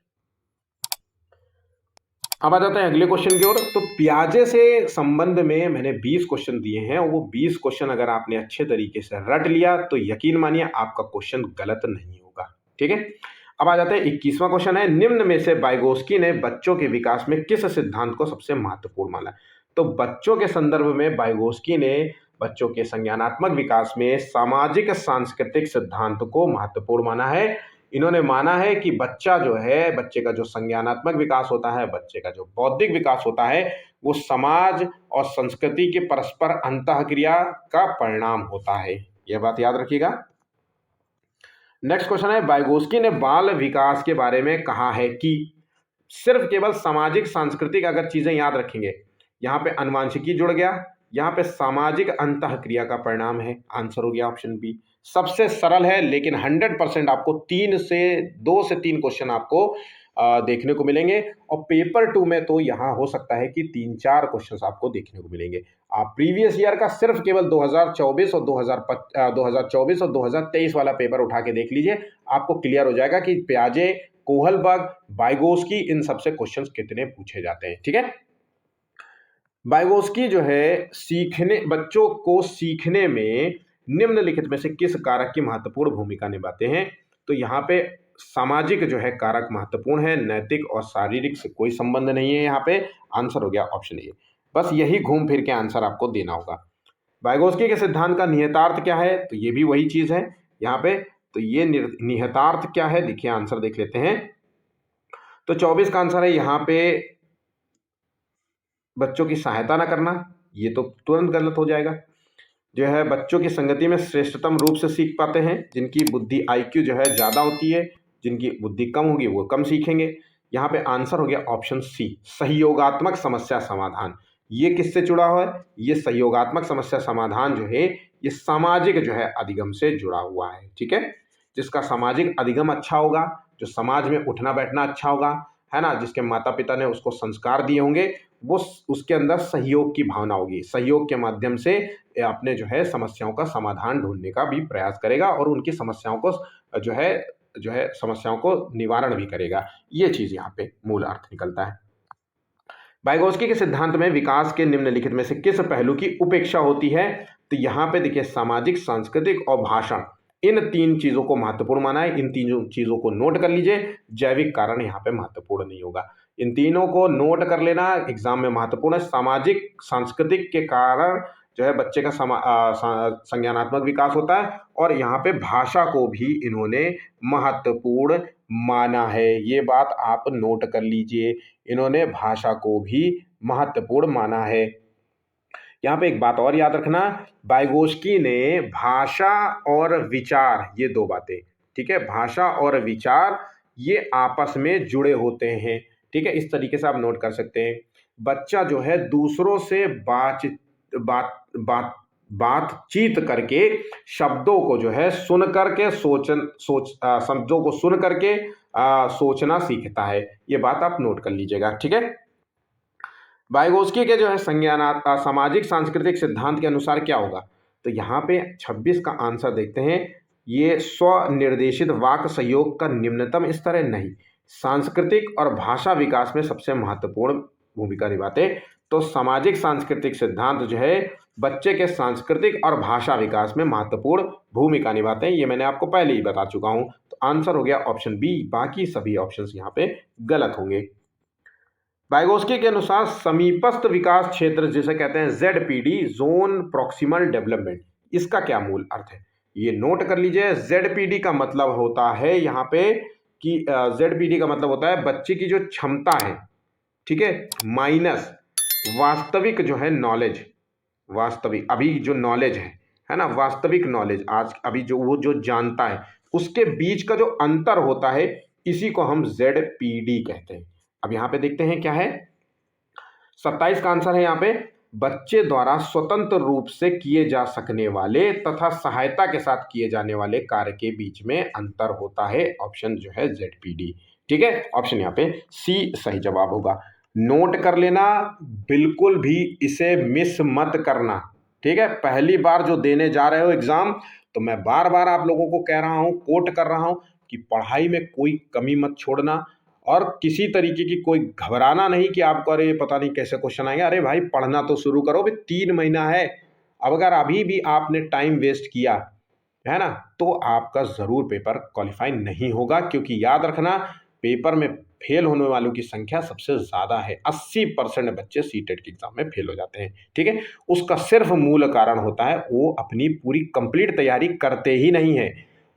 अब आ जाते हैं अगले क्वेश्चन की ओर। तो पियाजे से संबंध में मैंने 20 क्वेश्चन दिए हैं और वो 20 क्वेश्चन अगर आपने अच्छे तरीके से रट लिया तो यकीन मानिए आपका क्वेश्चन गलत नहीं होगा। ठीक है, अब आ जाते हैं 21वां क्वेश्चन है। निम्न में से वाइगोस्की ने बच्चों के विकास में किस सिद्धांत को सबसे महत्वपूर्ण माना। तो बच्चों के संदर्भ में वाइगोस्की ने बच्चों के संज्ञानात्मक विकास में सामाजिक सांस्कृतिक सिद्धांत को महत्वपूर्ण माना है। इन्होंने माना है कि बच्चा जो है, बच्चे का जो संज्ञानात्मक विकास होता है, बच्चे का जो बौद्धिक विकास होता है, वो समाज और संस्कृति के परस्पर अंतःक्रिया का परिणाम होता है। यह बात याद रखिएगा। नेक्स्ट क्वेश्चन है, वाइगोस्की ने बाल विकास के बारे में कहा है कि, सिर्फ केवल सामाजिक सांस्कृतिक अगर चीजें याद रखेंगे, यहाँ पे अनुवांशिकी जुड़ गया, यहाँ पे सामाजिक अंतःक्रिया का परिणाम है। आंसर हो गया ऑप्शन बी। सबसे सरल है लेकिन 100% आपको 2 से 3 क्वेश्चन आपको देखने को मिलेंगे और पेपर 2 में तो यहाँ हो सकता है कि 3-4 क्वेश्चन आपको देखने को मिलेंगे। आप प्रीवियस ईयर का सिर्फ केवल 2024 और 2023 वाला पेपर उठा के देख लीजिए, आपको क्लियर हो जाएगा कि पियाजे, कोहलबर्ग, वाइगोस्की इन सबसे क्वेश्चन कितने पूछे जाते हैं। ठीक है, वाइगोस्की जो है बच्चों को सीखने में निम्नलिखित में से किस कारक की महत्वपूर्ण भूमिका निभाते हैं। तो यहाँ पे सामाजिक जो है कारक महत्वपूर्ण है, नैतिक और शारीरिक से कोई संबंध नहीं है। यहाँ पे आंसर हो गया ऑप्शन ए। बस यही घूम फिर के आंसर आपको देना होगा। वाइगोस्की के सिद्धांत का निहितार्थ क्या है, तो ये भी वही चीज है यहाँ पे। तो ये निहितार्थ क्या है, देखिए आंसर देख लेते हैं। तो 24 का आंसर है यहाँ पे बच्चों की सहायता ना करना, ये तो तुरंत गलत हो जाएगा। जो है बच्चों की संगति में श्रेष्ठतम रूप से सीख पाते हैं जिनकी बुद्धि IQ जो है ज़्यादा होती है, जिनकी बुद्धि कम होगी वो कम सीखेंगे। यहाँ पे आंसर हो गया ऑप्शन सी, सहयोगात्मक समस्या समाधान। ये किससे जुड़ा हुआ है? ये सहयोगात्मक समस्या समाधान जो है ये सामाजिक जो है अधिगम से जुड़ा हुआ है। ठीक है, जिसका सामाजिक अधिगम अच्छा होगा, जो समाज में उठना बैठना अच्छा होगा, है ना, जिसके माता पिता ने उसको संस्कार दिए होंगे, वो उसके अंदर सहयोग की भावना होगी। सहयोग के माध्यम से ये अपने जो है समस्याओं का समाधान ढूंढने का भी प्रयास करेगा और उनकी समस्याओं को जो है समस्याओं को निवारण भी करेगा। ये चीज यहाँ पे मूल अर्थ निकलता है। वाइगोत्स्की के सिद्धांत में विकास के निम्नलिखित में से किस पहलू की उपेक्षा होती है? तो यहाँ पे देखिए सामाजिक, सांस्कृतिक और भाषण, इन तीन चीजों को महत्वपूर्ण माना है। इन तीनों चीजों को नोट कर लीजिए। जैविक कारण यहाँ पे महत्वपूर्ण नहीं होगा। इन तीनों को नोट कर लेना, एग्जाम में महत्वपूर्ण है। सामाजिक सांस्कृतिक के कारण जो है बच्चे का संज्ञानात्मक विकास होता है और यहाँ पे भाषा को भी इन्होंने महत्वपूर्ण माना है। ये बात आप नोट कर लीजिए, इन्होंने भाषा को भी महत्वपूर्ण माना है। यहाँ पे एक बात और याद रखना, वाइगोत्स्की ने भाषा और विचार, ये दो बातें, ठीक है, भाषा और विचार ये आपस में जुड़े होते हैं। ठीक है, इस तरीके से आप नोट कर सकते हैं। बच्चा जो है दूसरों से बात बात बातचीत करके शब्दों को जो है सुन करके शब्दों को सुन करके सोचना सीखता है। ये बात आप नोट कर लीजिएगा। ठीक है, वाइगोत्स्की के जो है सामाजिक सांस्कृतिक सिद्धांत के अनुसार क्या होगा? तो यहाँ पे 26 का आंसर देखते हैं। ये स्वनिर्देशित वाक सहयोग का निम्नतम स्तर है? नहीं, सांस्कृतिक और भाषा विकास में सबसे महत्वपूर्ण भूमिका निभाते हैं। तो सामाजिक सांस्कृतिक सिद्धांत जो है बच्चे के सांस्कृतिक और भाषा विकास में महत्वपूर्ण भूमिका निभाते हैं। ये मैंने आपको पहले ही बता चुका हूं। तो आंसर हो गया ऑप्शन बी, बाकी सभी ऑप्शंस यहाँ पे गलत होंगे। वाइगोत्स्की के अनुसार समीपस्थ विकास क्षेत्र जिसे कहते हैं ZPD, जोन प्रॉक्सिमल डेवलपमेंट, इसका क्या मूल अर्थ है? ये नोट कर लीजिए। ZPD का मतलब होता है यहाँ पे कि ZPD का मतलब होता है बच्चे की जो क्षमता है, ठीक है, माइनस वास्तविक जो है नॉलेज, वास्तविक अभी जो नॉलेज है ना, वास्तविक नॉलेज आज अभी जो वो जो जानता है उसके बीच का जो अंतर होता है, इसी को हम ZPD कहते हैं। अब यहाँ पे देखते हैं क्या है। 27 का आंसर है यहाँ पे बच्चे द्वारा स्वतंत्र रूप से किए जा सकने वाले तथा सहायता के साथ किए जाने वाले कार्य के बीच में अंतर होता है। ऑप्शन जो है ZPD। ठीक है, ऑप्शन यहाँ पे सी सही जवाब होगा। नोट कर लेना, बिल्कुल भी इसे मिस मत करना। ठीक है, पहली बार जो देने जा रहे हो एग्जाम, तो मैं बार बार आप लोगों को कह रहा हूं, कोट कर रहा हूं कि पढ़ाई में कोई कमी मत छोड़ना और किसी तरीके की कोई घबराना नहीं कि आपको अरे पता नहीं कैसे क्वेश्चन आएंगे। अरे भाई पढ़ना तो शुरू करो, भी 3 महीना है। अब अगर अभी भी आपने टाइम वेस्ट किया है ना, तो आपका ज़रूर पेपर क्वालिफाई नहीं होगा, क्योंकि याद रखना पेपर में फेल होने वालों की संख्या सबसे ज़्यादा है। 80% बच्चे सीटेट के एग्जाम में फेल हो जाते हैं। ठीक है, उसका सिर्फ मूल कारण होता है वो अपनी पूरी कंप्लीट तैयारी करते ही नहीं है।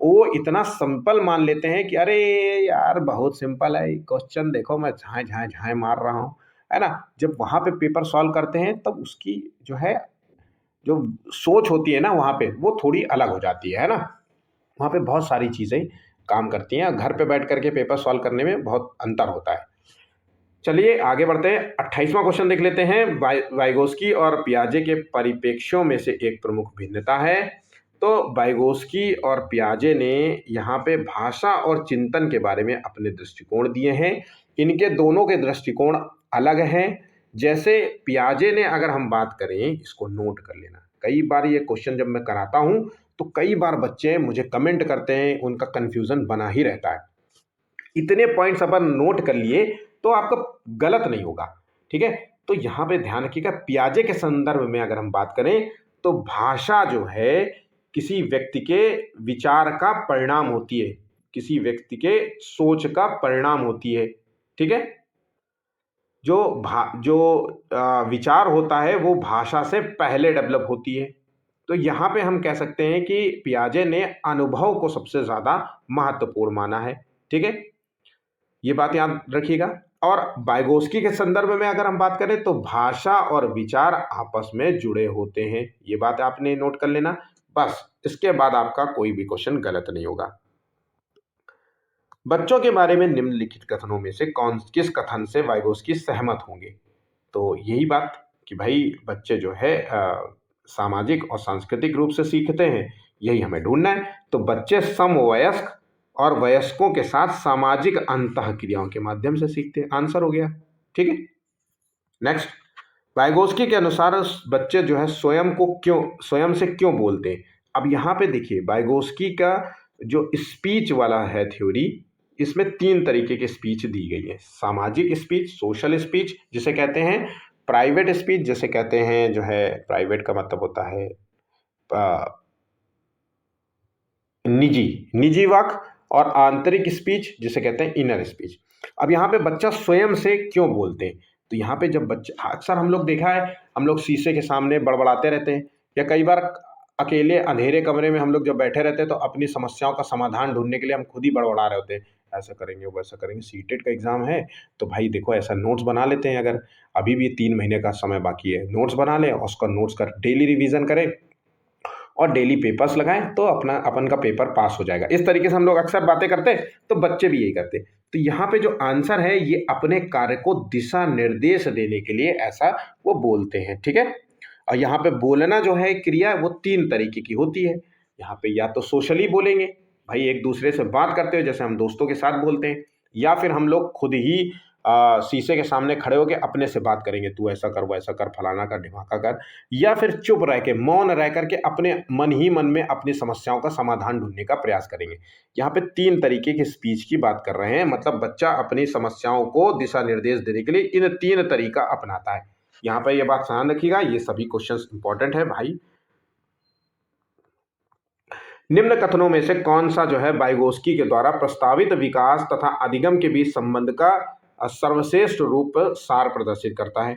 वो इतना सिंपल मान लेते हैं कि अरे यार बहुत सिंपल है क्वेश्चन, देखो मैं झाए झाए झाए मार रहा हूँ, है ना। जब वहाँ पे पेपर सॉल्व करते हैं तब उसकी जो है जो सोच होती है ना वहाँ पे, वो थोड़ी अलग हो जाती है ना। वहाँ पे बहुत सारी चीज़ें काम करती हैं, घर पे बैठ करके पेपर सॉल्व करने में बहुत अंतर होता है। चलिए आगे बढ़ते हैं। 28वां क्वेश्चन देख लेते हैं। वाइगोत्स्की और पियाजे के परिप्रेक्ष्यों में से एक प्रमुख भिन्नता है। तो वाइगोत्स्की और पियाजे ने यहाँ पे भाषा और चिंतन के बारे में अपने दृष्टिकोण दिए हैं। इनके दोनों के दृष्टिकोण अलग हैं। जैसे पियाजे ने अगर हम बात करें, इसको नोट कर लेना, कई बार ये क्वेश्चन जब मैं कराता हूँ तो कई बार बच्चे मुझे कमेंट करते हैं, उनका कन्फ्यूज़न बना ही रहता है। इतने पॉइंट्स अपन नोट कर लिए तो आपका गलत नहीं होगा। ठीक है, तो यहाँ पे ध्यान रखिएगा, पियाजे के संदर्भ में अगर हम बात करें तो भाषा जो है किसी व्यक्ति के विचार का परिणाम होती है, किसी व्यक्ति के सोच का परिणाम होती है। ठीक है, जो विचार होता है वो भाषा से पहले डेवलप होती है। तो यहाँ पे हम कह सकते हैं कि पियाजे ने अनुभव को सबसे ज़्यादा महत्वपूर्ण माना है। ठीक है, ये बात याद रखिएगा। और वाइगोत्स्की के संदर्भ में अगर हम बात करें तो भाषा और विचार आपस में जुड़े होते हैं। ये बात आपने नोट कर लेना। बस इसके बाद आपका कोई भी क्वेश्चन गलत नहीं होगा। बच्चों के बारे में निम्नलिखित कथनों में से किस कथन से वाइगोत्स्की सहमत होंगे? तो यही बात कि भाई बच्चे जो है सामाजिक और सांस्कृतिक रूप से सीखते हैं, यही हमें ढूंढना है। तो बच्चे समवयस्क और वयस्कों के साथ सामाजिक अंतःक्रियाओं के माध्यम से सीखते हैं। आंसर हो गया। ठीक है, नेक्स्ट, वाइगोस्की के अनुसार बच्चे जो है स्वयं से क्यों बोलते हैं। अब यहाँ पे देखिए, वाइगोस्की का जो स्पीच वाला है थ्योरी, इसमें 3 तरीके की स्पीच दी गई है। सामाजिक स्पीच, सोशल स्पीच जिसे कहते हैं, प्राइवेट स्पीच जिसे कहते हैं, जो है प्राइवेट का मतलब होता है निजी वाक, और आंतरिक स्पीच जिसे कहते हैं इनर स्पीच। अब यहाँ पे बच्चा स्वयं से क्यों बोलते हैं, तो यहाँ पे जब बच्चा, अक्सर हम लोग देखा है, हम लोग शीशे के सामने बड़बड़ाते रहते हैं, या कई बार अकेले अंधेरे कमरे में हम लोग जब बैठे रहते हैं तो अपनी समस्याओं का समाधान ढूंढने के लिए हम खुद ही बड़बड़ा रहे होते हैं, ऐसा करेंगे वैसा करेंगे, सीटेट का एग्जाम है तो भाई देखो ऐसा नोट्स बना लेते हैं, अगर अभी भी 3 महीने का समय बाकी है, नोट्स बना लें और उसका नोट्स का डेली रिवीजन करें और डेली पेपर्स लगाएं तो अपन का पेपर पास हो जाएगा। इस तरीके से हम लोग अक्सर बातें करते हैं, तो बच्चे भी यही करते हैं। तो यहाँ पे जो आंसर है, ये अपने कार्य को दिशा निर्देश देने के लिए ऐसा वो बोलते हैं। ठीक है, और यहाँ पे बोलना जो है क्रिया, वो 3 तरीके की होती है। यहाँ पे या तो सोशली बोलेंगे, भाई एक दूसरे से बात करते हुए, जैसे हम दोस्तों के साथ बोलते हैं, या फिर हम लोग खुद ही शीशे के सामने खड़े होकर अपने से बात करेंगे, तू ऐसा कर, वैसा कर, फलाना कर, ढिमाका कर, या फिर चुप रह के, मौन रह करके अपने मन ही मन में अपनी समस्याओं का समाधान ढूंढने का प्रयास करेंगे। यहाँ पे 3 तरीके की स्पीच की बात कर रहे हैं, मतलब बच्चा अपनी समस्याओं को दिशा निर्देश देने के लिए इन 3 तरीका अपनाता है। यहाँ पे ये बात ध्यान रखिएगा, ये सभी क्वेश्चंस इंपॉर्टेंट है भाई। निम्न कथनों में से कौन सा जो है वाइगोस्की के द्वारा प्रस्तावित विकास तथा अधिगम के बीच संबंध का सर्वश्रेष्ठ रूप सार प्रदर्शित करता है।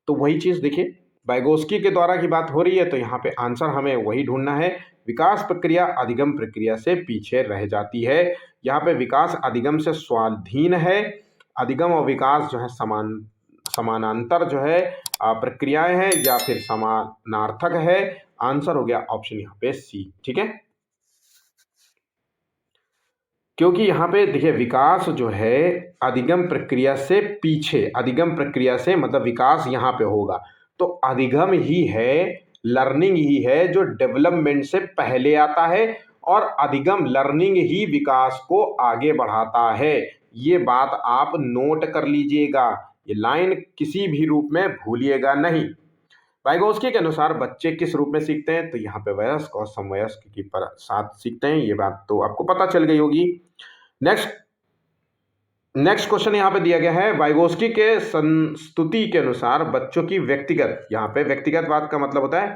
तो वही चीज देखिए, वाइगोस्की के द्वारा की बात हो रही है, तो यहाँ पे आंसर हमें वही ढूंढना है। विकास प्रक्रिया अधिगम प्रक्रिया से पीछे रह जाती है। यहाँ पे विकास अधिगम से स्वाधीन है, अधिगम और विकास जो है समानांतर जो है प्रक्रियाएं हैं, या फिर समानार्थक है। आंसर हो गया ऑप्शन यहाँ पे सी। ठीक है, क्योंकि यहाँ पे देखिए, विकास जो है अधिगम प्रक्रिया से पीछे, अधिगम प्रक्रिया से मतलब विकास यहाँ पे होगा, तो अधिगम ही है, लर्निंग ही है जो डेवलपमेंट से पहले आता है, और अधिगम लर्निंग ही विकास को आगे बढ़ाता है। ये बात आप नोट कर लीजिएगा, ये लाइन किसी भी रूप में भूलिएगा नहीं। वाइगोस्की के अनुसार बच्चे किस रूप में सीखते हैं, तो यहाँ पे वयस्क और समवयस्क की साथ सीखते हैं, ये बात तो आपको पता चल गई होगी। नेक्स्ट क्वेश्चन यहाँ पे दिया गया है, वाइगोस्की के संस्तुति के अनुसार बच्चों की व्यक्तिगत, यहाँ पे व्यक्तिगत बात का मतलब होता है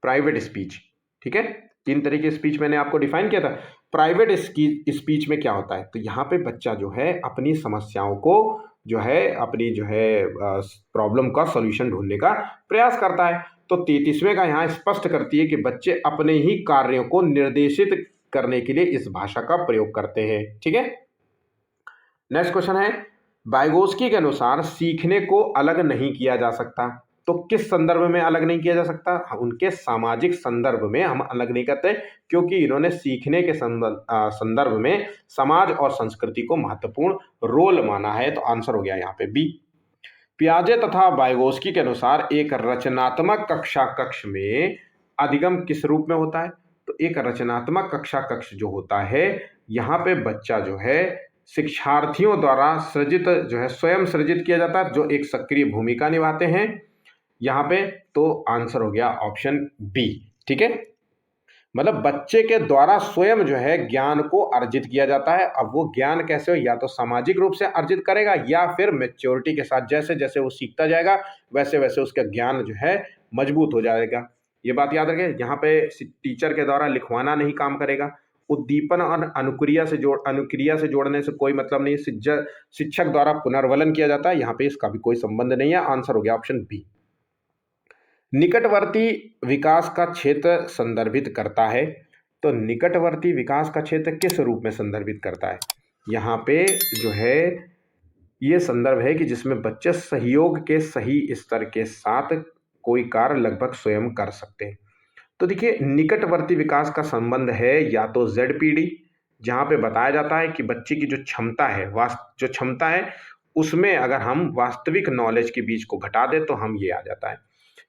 प्राइवेट स्पीच। ठीक है, 3 तरीके स्पीच मैंने आपको डिफाइन किया था। प्राइवेट स्पीच में क्या होता है, तो यहाँ पे बच्चा जो है अपनी समस्याओं को जो है, अपनी जो है प्रॉब्लम का सॉल्यूशन ढूंढने का प्रयास करता है। तो 33वें का यहाँ स्पष्ट करती है कि बच्चे अपने ही कार्यों को निर्देशित करने के लिए इस भाषा का प्रयोग करते हैं। ठीक है, नेक्स्ट क्वेश्चन है, वाइगोस्की के अनुसार सीखने को अलग नहीं किया जा सकता। तो किस संदर्भ में अलग नहीं किया जा सकता, उनके सामाजिक संदर्भ में हम अलग नहीं करते, क्योंकि इन्होंने सीखने के संदर्भ में समाज और संस्कृति को महत्वपूर्ण रोल माना है। तो आंसर हो गया यहाँ पे बी। पियाजे तथा वाइगोस्की के अनुसार एक रचनात्मक कक्षा कक्ष में अधिगम किस रूप में होता है, तो एक रचनात्मक कक्षा कक्ष जो होता है, यहाँ पे बच्चा जो है शिक्षार्थियों द्वारा सृजित जो है, स्वयं सृजित किया जाता है, जो एक सक्रिय भूमिका निभाते हैं यहाँ पे। तो आंसर हो गया ऑप्शन बी। ठीक है, मतलब बच्चे के द्वारा स्वयं जो है ज्ञान को अर्जित किया जाता है। अब वो ज्ञान कैसे हो, या तो सामाजिक रूप से अर्जित करेगा, या फिर मैच्योरिटी के साथ, जैसे जैसे वो सीखता जाएगा वैसे वैसे उसका ज्ञान जो है मजबूत हो जाएगा। ये बात याद रखें, यहाँ पे टीचर के द्वारा लिखवाना नहीं काम करेगा। उद्दीपन और अनुक्रिया से जोड़ने से कोई मतलब नहीं, शिक्षक द्वारा पुनर्वलन किया जाता है, यहाँ पे इसका भी कोई संबंध नहीं है। आंसर हो गया ऑप्शन बी। निकटवर्ती विकास का क्षेत्र संदर्भित करता है, तो निकटवर्ती विकास का क्षेत्र किस रूप में संदर्भित करता है, यहाँ पे जो है ये संदर्भ है कि जिसमें बच्चे सहयोग के सही स्तर के साथ कोई कार्य लगभग स्वयं कर सकते हैं। तो देखिए, निकटवर्ती विकास का संबंध है या तो ZPD, जहाँ पे बताया जाता है कि बच्चे की जो क्षमता है उसमें अगर हम वास्तविक नॉलेज के बीच को घटा दें तो हम ये आ जाता है।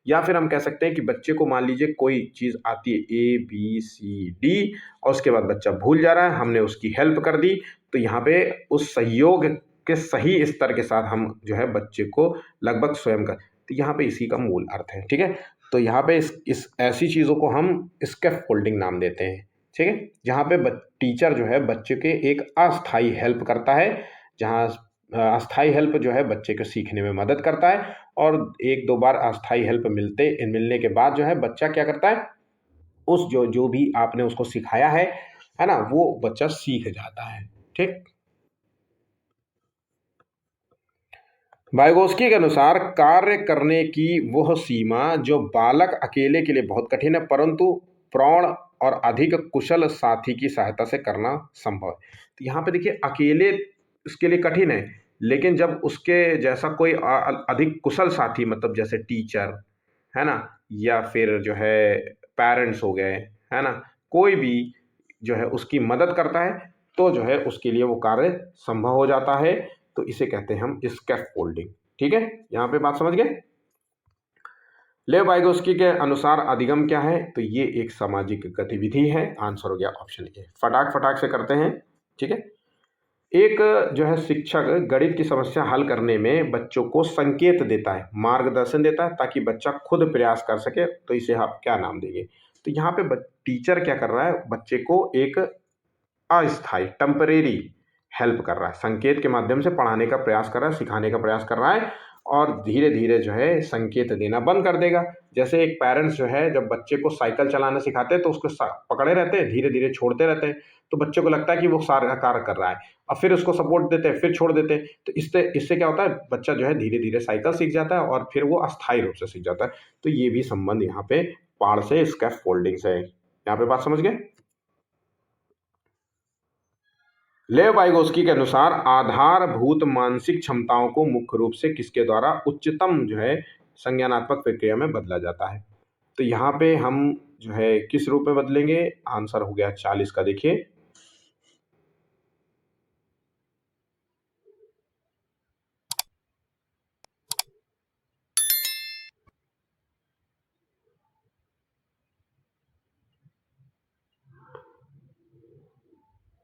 या फिर हम कह सकते हैं कि बच्चे को मान लीजिए कोई चीज़ आती है ए बी सी डी और उसके बाद बच्चा भूल जा रहा है, हमने उसकी हेल्प कर दी, तो यहाँ पे उस सहयोग के सही स्तर के साथ हम जो है बच्चे को लगभग स्वयं का, तो यहाँ पे इसी का मूल अर्थ है। ठीक है, तो यहाँ पे इस ऐसी चीज़ों को हम स्कैफोल्डिंग नाम देते हैं। ठीक है, जहाँ पे टीचर जो है बच्चे के एक अस्थाई हेल्प करता है, जहाँ अस्थाई हेल्प जो है बच्चे को सीखने में मदद करता है, और एक दो बार अस्थाई हेल्प मिलने के बाद जो है बच्चा क्या करता है, उस जो जो भी आपने उसको सिखाया है ना, वो बच्चा सीख जाता है। ठीक, वाइगोस्की के अनुसार कार्य करने की वह सीमा जो बालक अकेले के लिए बहुत कठिन है, परंतु प्रौढ़ और अधिक कुशल साथी की सहायता से करना संभव है। तो यहाँ पे देखिए अकेले उसके लिए कठिन है, लेकिन जब उसके जैसा कोई अधिक कुशल साथी, मतलब जैसे टीचर है ना, या फिर जो है पेरेंट्स हो गए, है ना, कोई भी जो है उसकी मदद करता है, तो जो है उसके लिए वो कार्य संभव हो जाता है। तो इसे कहते हैं हम स्कैफोल्डिंग। ठीक है, यहाँ पे बात समझ गए। लेव वाइगोस्की के अनुसार अधिगम क्या है, तो ये एक सामाजिक गतिविधि है। आंसर हो गया ऑप्शन ए। फटाक फटाक से करते हैं। ठीक है, एक जो है शिक्षक गणित की समस्या हल करने में बच्चों को संकेत देता है, मार्गदर्शन देता है, ताकि बच्चा खुद प्रयास कर सके, तो इसे आप क्या नाम देंगे। तो यहाँ पे टीचर क्या कर रहा है, बच्चे को एक अस्थाई टेम्परेरी हेल्प कर रहा है, संकेत के माध्यम से पढ़ाने का प्रयास कर रहा है, सिखाने का प्रयास कर रहा है, और धीरे धीरे जो है संकेत देना बंद कर देगा। जैसे एक पेरेंट्स जो है जब बच्चे को साइकिल चलाना सिखाते हैं तो उसको पकड़े रहते हैं, धीरे धीरे छोड़ते रहते हैं, तो बच्चे को लगता है कि वो सारा कार्य कर रहा है, और फिर उसको सपोर्ट देते हैं, फिर छोड़ देते हैं, तो इससे इससे क्या होता है, बच्चा जो है धीरे धीरे साइकिल सीख जाता है और फिर वो अस्थायी रूप से सीख जाता है। तो ये भी संबंध यहाँ पे पाड़ से स्कैफोल्डिंग से है। यहाँ पे बात समझ गए। लेव वाइगोस्की के अनुसार आधारभूत मानसिक क्षमताओं को मुख्य रूप से किसके द्वारा उच्चतम जो है संज्ञानात्मक प्रक्रिया में बदला जाता है। तो यहाँ पे हम जो है किस रूप में बदलेंगे, आंसर हो गया 40 का। देखिए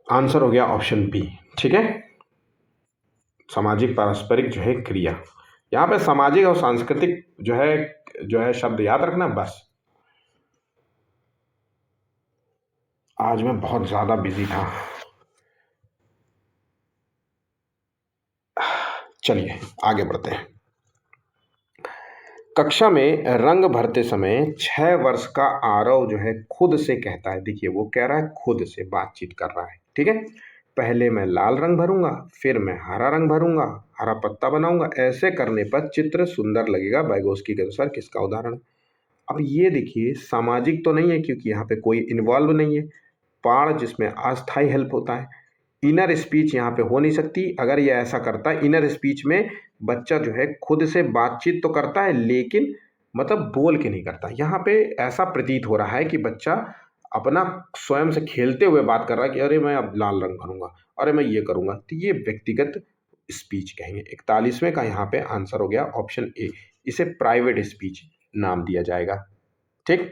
आंसर हो गया ऑप्शन बी। ठीक है, सामाजिक पारस्परिक जो है क्रिया, यहाँ पे सामाजिक और सांस्कृतिक जो है शब्द याद रखना बस। आज मैं बहुत ज्यादा बिजी था। चलिए आगे बढ़ते हैं। कक्षा में रंग भरते समय 6 वर्ष का आरव जो है खुद से कहता है, देखिए वो कह रहा है, खुद से बातचीत कर रहा है। ठीक है, पहले मैं लाल रंग भरूंगा, फिर मैं हरा रंग भरूंगा, हरा पत्ता बनाऊंगा, ऐसे करने पर चित्र सुंदर लगेगा। वाइगोस्की के अनुसार किसका उदाहरण है। अब ये देखिए सामाजिक तो नहीं है, क्योंकि यहाँ पे कोई इन्वॉल्व नहीं है, पाड़ जिसमें अस्थाई हेल्प होता है। इनर स्पीच यहाँ पे हो नहीं सकती। अगर ये ऐसा करता है, इनर स्पीच में बच्चा जो है खुद से बातचीत तो करता है, लेकिन मतलब बोल के नहीं करता। यहाँ पे ऐसा प्रतीत हो रहा है कि बच्चा अपना स्वयं से खेलते हुए बात कर रहा है कि अरे मैं अब लाल रंग भरूंगा, अरे मैं ये करूंगा। तो ये व्यक्तिगत स्पीच कहेंगे। 41वें का यहाँ पे आंसर हो गया ऑप्शन ए। इसे प्राइवेट स्पीच नाम दिया जाएगा। ठीक,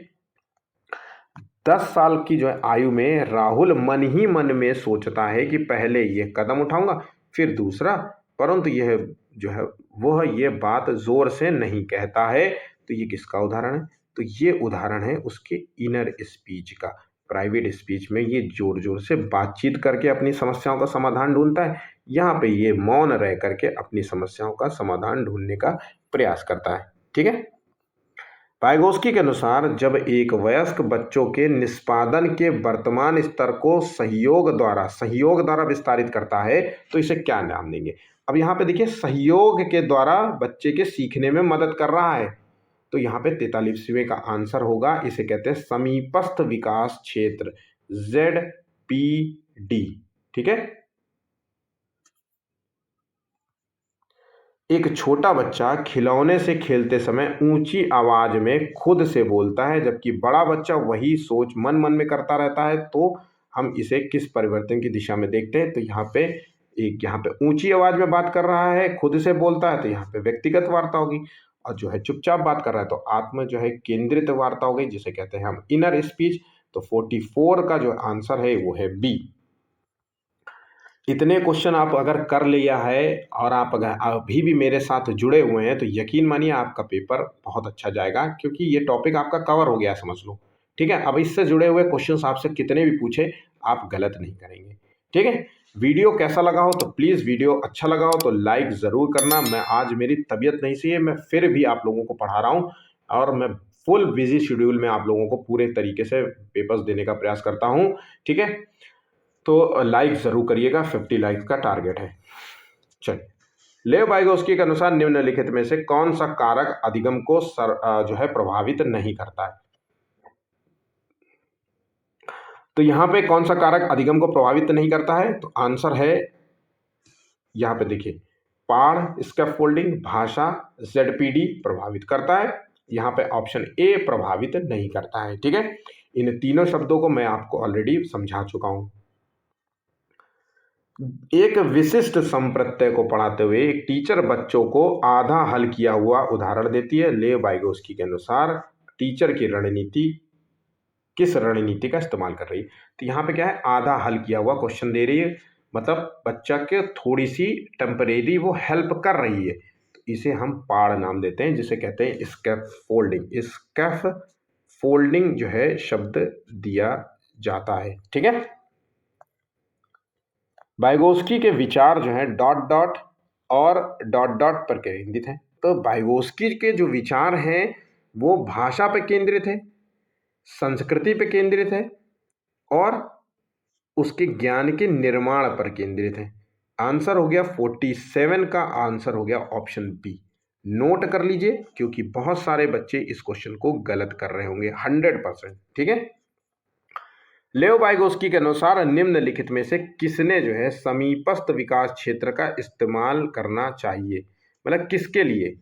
10 साल की जो है आयु में राहुल मन ही मन में सोचता है कि पहले ये कदम उठाऊंगा, फिर दूसरा, परंतु यह जो है वह ये बात जोर से नहीं कहता है। तो ये किसका उदाहरण है, तो ये उदाहरण है उसके इनर स्पीच का। प्राइवेट स्पीच में ये जोर जोर से बातचीत करके अपनी समस्याओं का समाधान ढूंढता है, यहाँ पे ये मौन रह करके अपनी समस्याओं का समाधान ढूंढने का प्रयास करता है। ठीक है, वाइगोस्की के अनुसार जब एक वयस्क बच्चों के निष्पादन के वर्तमान स्तर को सहयोग द्वारा विस्तारित करता है, तो इसे क्या नाम देंगे। अब यहाँ पे देखिए सहयोग के द्वारा बच्चे के सीखने में मदद कर रहा है, तो यहाँ पे 43वें का आंसर होगा, इसे कहते हैं समीपस्थ विकास क्षेत्र, ZPD। ठीक है, एक छोटा बच्चा खिलौने से खेलते समय ऊंची आवाज में खुद से बोलता है, जबकि बड़ा बच्चा वही सोच मन मन में करता रहता है। तो हम इसे किस परिवर्तन की दिशा में देखते हैं, तो यहाँ पे एक यहाँ पे ऊंची आवाज में बात कर रहा है, खुद से बोलता है, तो यहाँ पे व्यक्तिगत वार्ता होगी। और जो है चुपचाप बात कर रहा है तो आत्म जो है केंद्रित वार्ता हो गई, जिसे कहते हैं हम इनर स्पीच। तो 44 का जो आंसर है वो है बी। इतने क्वेश्चन आप अगर कर लिया है और आप अगर अभी भी मेरे साथ जुड़े हुए हैं तो यकीन मानिए आपका पेपर बहुत अच्छा जाएगा, क्योंकि ये टॉपिक आपका कवर हो गया है, समझ लो। ठीक है, अब इससे जुड़े हुए क्वेश्चंस आपसे कितने भी पूछे आप गलत नहीं करेंगे। ठीक है, वीडियो कैसा लगा हो तो प्लीज़, वीडियो अच्छा लगा हो तो लाइक ज़रूर करना। मैं आज मेरी तबीयत नहीं सही है, मैं फिर भी आप लोगों को पढ़ा रहा हूँ और मैं फुल बिजी शेड्यूल में आप लोगों को पूरे तरीके से पेपर्स देने का प्रयास करता हूँ। ठीक है, तो लाइक ज़रूर करिएगा, 50 लाइक का टारगेट है। चलिए, लेव वाइगोस्की के अनुसार निम्नलिखित में से कौन सा कारक अधिगम को जो है प्रभावित नहीं करता है। तो यहां पे कौन सा कारक अधिगम को प्रभावित नहीं करता है, तो आंसर है यहां पे देखिए, पाढ़, स्कैफोल्डिंग, भाषा, जेडपीडी प्रभावित करता है। यहां पे ऑप्शन ए प्रभावित नहीं करता है। ठीक है, इन तीनों शब्दों को मैं आपको ऑलरेडी समझा चुका हूं। एक विशिष्ट संप्रत्यय को पढ़ाते हुए एक टीचर बच्चों को आधा हल किया हुआ उदाहरण देती है। लेव वाइगोस्की के अनुसार टीचर की रणनीति किस रणनीति का इस्तेमाल कर रही है। तो यहाँ पे क्या है, आधा हल किया हुआ क्वेश्चन दे रही है, मतलब बच्चा के थोड़ी सी टेम्परेरी वो हेल्प कर रही है, तो इसे हम पाड़ नाम देते हैं, जिसे कहते हैं स्कैफ फोल्डिंग। स्कैफ फोल्डिंग जो है शब्द दिया जाता है। ठीक है, वाइगोस्की के विचार जो है डॉट डॉट और डॉट डॉट पर केंद्रित हैं। तो वाइगोस्की के जो विचार हैं वो भाषा पर केंद्रित है, संस्कृति पर केंद्रित है और उसके ज्ञान के निर्माण पर केंद्रित है। आंसर हो गया 47 का आंसर हो गया ऑप्शन बी। नोट कर लीजिए, क्योंकि बहुत सारे बच्चे इस क्वेश्चन को गलत कर रहे होंगे 100%। ठीक है, लेव वाइगोस्की के अनुसार निम्नलिखित में से किसने जो है समीपस्थ विकास क्षेत्र का इस्तेमाल करना चाहिए, मतलब किसके लिए।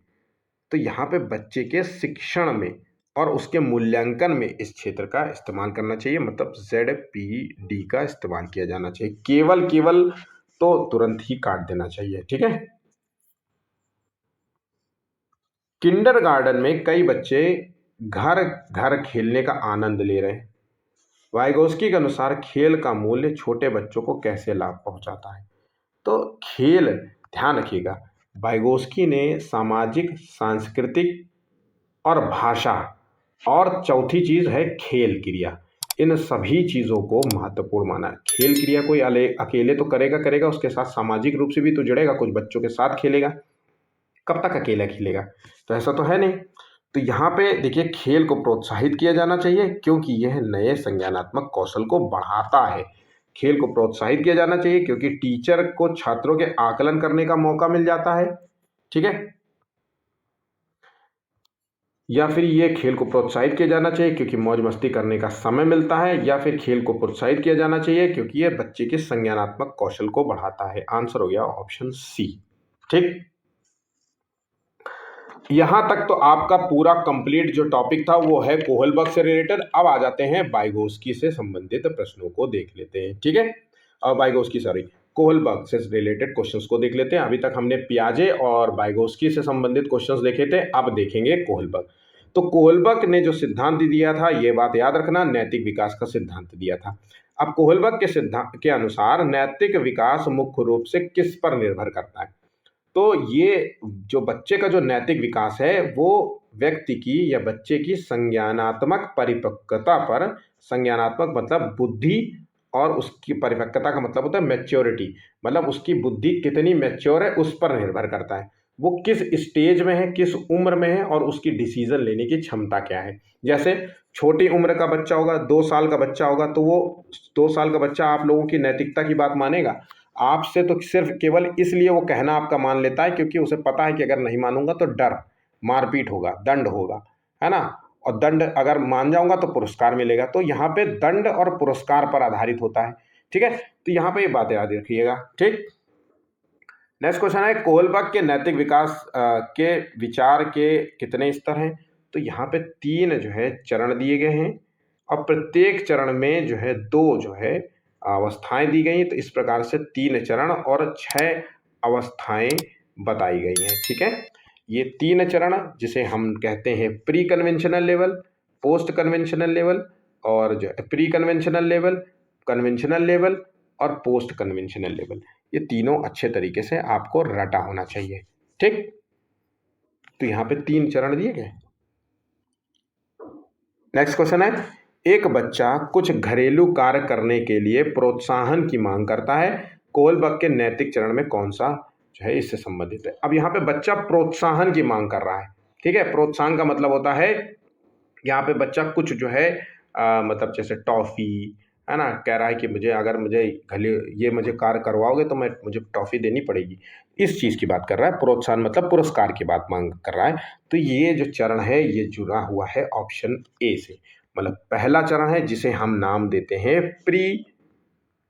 तो यहाँ पे बच्चे के शिक्षण में और उसके मूल्यांकन में इस क्षेत्र का इस्तेमाल करना चाहिए, मतलब ZPD का इस्तेमाल किया जाना चाहिए। केवल तो तुरंत ही काट देना चाहिए। ठीक है, किंडरगार्टन में कई बच्चे घर घर खेलने का आनंद ले रहे हैं। वाइगोस्की के अनुसार खेल का मूल्य छोटे बच्चों को कैसे लाभ पहुंचाता है। तो खेल, ध्यान रखिएगा, वाइगोस्की ने सामाजिक, सांस्कृतिक और भाषा और चौथी चीज है खेल क्रिया, इन सभी चीजों को महत्वपूर्ण माना है। खेल क्रिया कोई अकेले तो करेगा, उसके साथ सामाजिक रूप से भी तो जुड़ेगा, कुछ बच्चों के साथ खेलेगा। कब तक अकेला खेलेगा, तो ऐसा तो है नहीं। तो यहाँ पे देखिए, खेल को प्रोत्साहित किया जाना चाहिए, क्योंकि यह नए संज्ञानात्मक कौशल को बढ़ाता है। खेल को प्रोत्साहित किया जाना चाहिए क्योंकि टीचर को छात्रों के आकलन करने का मौका मिल जाता है। ठीक है, या फिर ये खेल को प्रोत्साहित किया जाना चाहिए क्योंकि मौज मस्ती करने का समय मिलता है, या फिर खेल को प्रोत्साहित किया जाना चाहिए क्योंकि ये बच्चे के संज्ञानात्मक कौशल को बढ़ाता है। आंसर हो गया ऑप्शन सी। ठीक, यहां तक तो आपका पूरा कंप्लीट जो टॉपिक था वो है कोहलबर्ग से रिलेटेड। अब आ जाते हैं वाइगोस्की से संबंधित प्रश्नों को देख लेते हैं। ठीक है, अब वाइगोस्की सॉरी कोहलबर्ग से रिलेटेड क्वेश्चंस को देख लेते हैं। अभी तक हमने पियाजे और वाइगोस्की से संबंधित क्वेश्चंस देखे थे, अब देखेंगे कोहलबर्ग। तो कोहलबर्ग ने जो सिद्धांत दिया था, ये बात याद रखना, नैतिक विकास का सिद्धांत दिया था। अब कोहलबर्ग के सिद्धांत के अनुसार नैतिक विकास मुख्य रूप से किस पर निर्भर करता है। तो ये जो बच्चे का जो नैतिक विकास है वो व्यक्ति की या बच्चे की संज्ञानात्मक परिपक्वता पर, संज्ञानात्मक मतलब बुद्धि, और उसकी परिपक्वता का मतलब होता है मैच्योरिटी, मतलब उसकी बुद्धि कितनी मैच्योर है उस पर निर्भर करता है। वो किस स्टेज में है, किस उम्र में है, और उसकी डिसीजन लेने की क्षमता क्या है। जैसे छोटी उम्र का बच्चा होगा, 2 साल का बच्चा होगा, तो वो 2 साल का बच्चा आप लोगों की नैतिकता की बात मानेगा आपसे, तो सिर्फ केवल इसलिए वो कहना आपका मान लेता है क्योंकि उसे पता है कि अगर नहीं मानूंगा तो डर, मारपीट होगा, दंड होगा, है ना, और दंड अगर मान जाऊंगा तो पुरस्कार मिलेगा। तो यहाँ पे दंड और पुरस्कार पर आधारित होता है। ठीक है, तो यहाँ पे ये बात याद रखिएगा। ठीक, नेक्स्ट क्वेश्चन है कोहलबर्ग के नैतिक विकास के विचार के कितने स्तर हैं। तो यहाँ पे 3 जो है चरण दिए गए हैं और प्रत्येक चरण में जो है 2 जो है अवस्थाएं दी गई हैं। तो इस प्रकार से 3 चरण और 6 अवस्थाएं बताई गई हैं। ठीक है, ये 3 चरण जिसे हम कहते हैं pre conventional level, post conventional level और जो pre conventional level, conventional level और पोस्ट कन्वेंशनल लेवल, ये तीनों अच्छे तरीके से आपको रटा होना चाहिए। ठीक, तो यहाँ पे 3 चरण दिए गए। नेक्स्ट क्वेश्चन है, एक बच्चा कुछ घरेलू कार्य करने के लिए प्रोत्साहन की मांग करता है, कोहलबर्ग के नैतिक चरण में कौन सा जो है इससे संबंधित है। अब यहाँ पे बच्चा प्रोत्साहन की मांग कर रहा है। ठीक है, प्रोत्साहन का मतलब होता है यहाँ पे बच्चा कुछ जो है मतलब जैसे टॉफी है ना, कह रहा है कि मुझे अगर मुझे ये मुझे कार्य करवाओगे तो मुझे टॉफी देनी पड़ेगी, इस चीज की बात कर रहा है। प्रोत्साहन मतलब पुरस्कार की बात मांग कर रहा है। तो ये जो चरण है ये जुड़ा हुआ है ऑप्शन ए से, मतलब पहला चरण है जिसे हम नाम देते हैं pre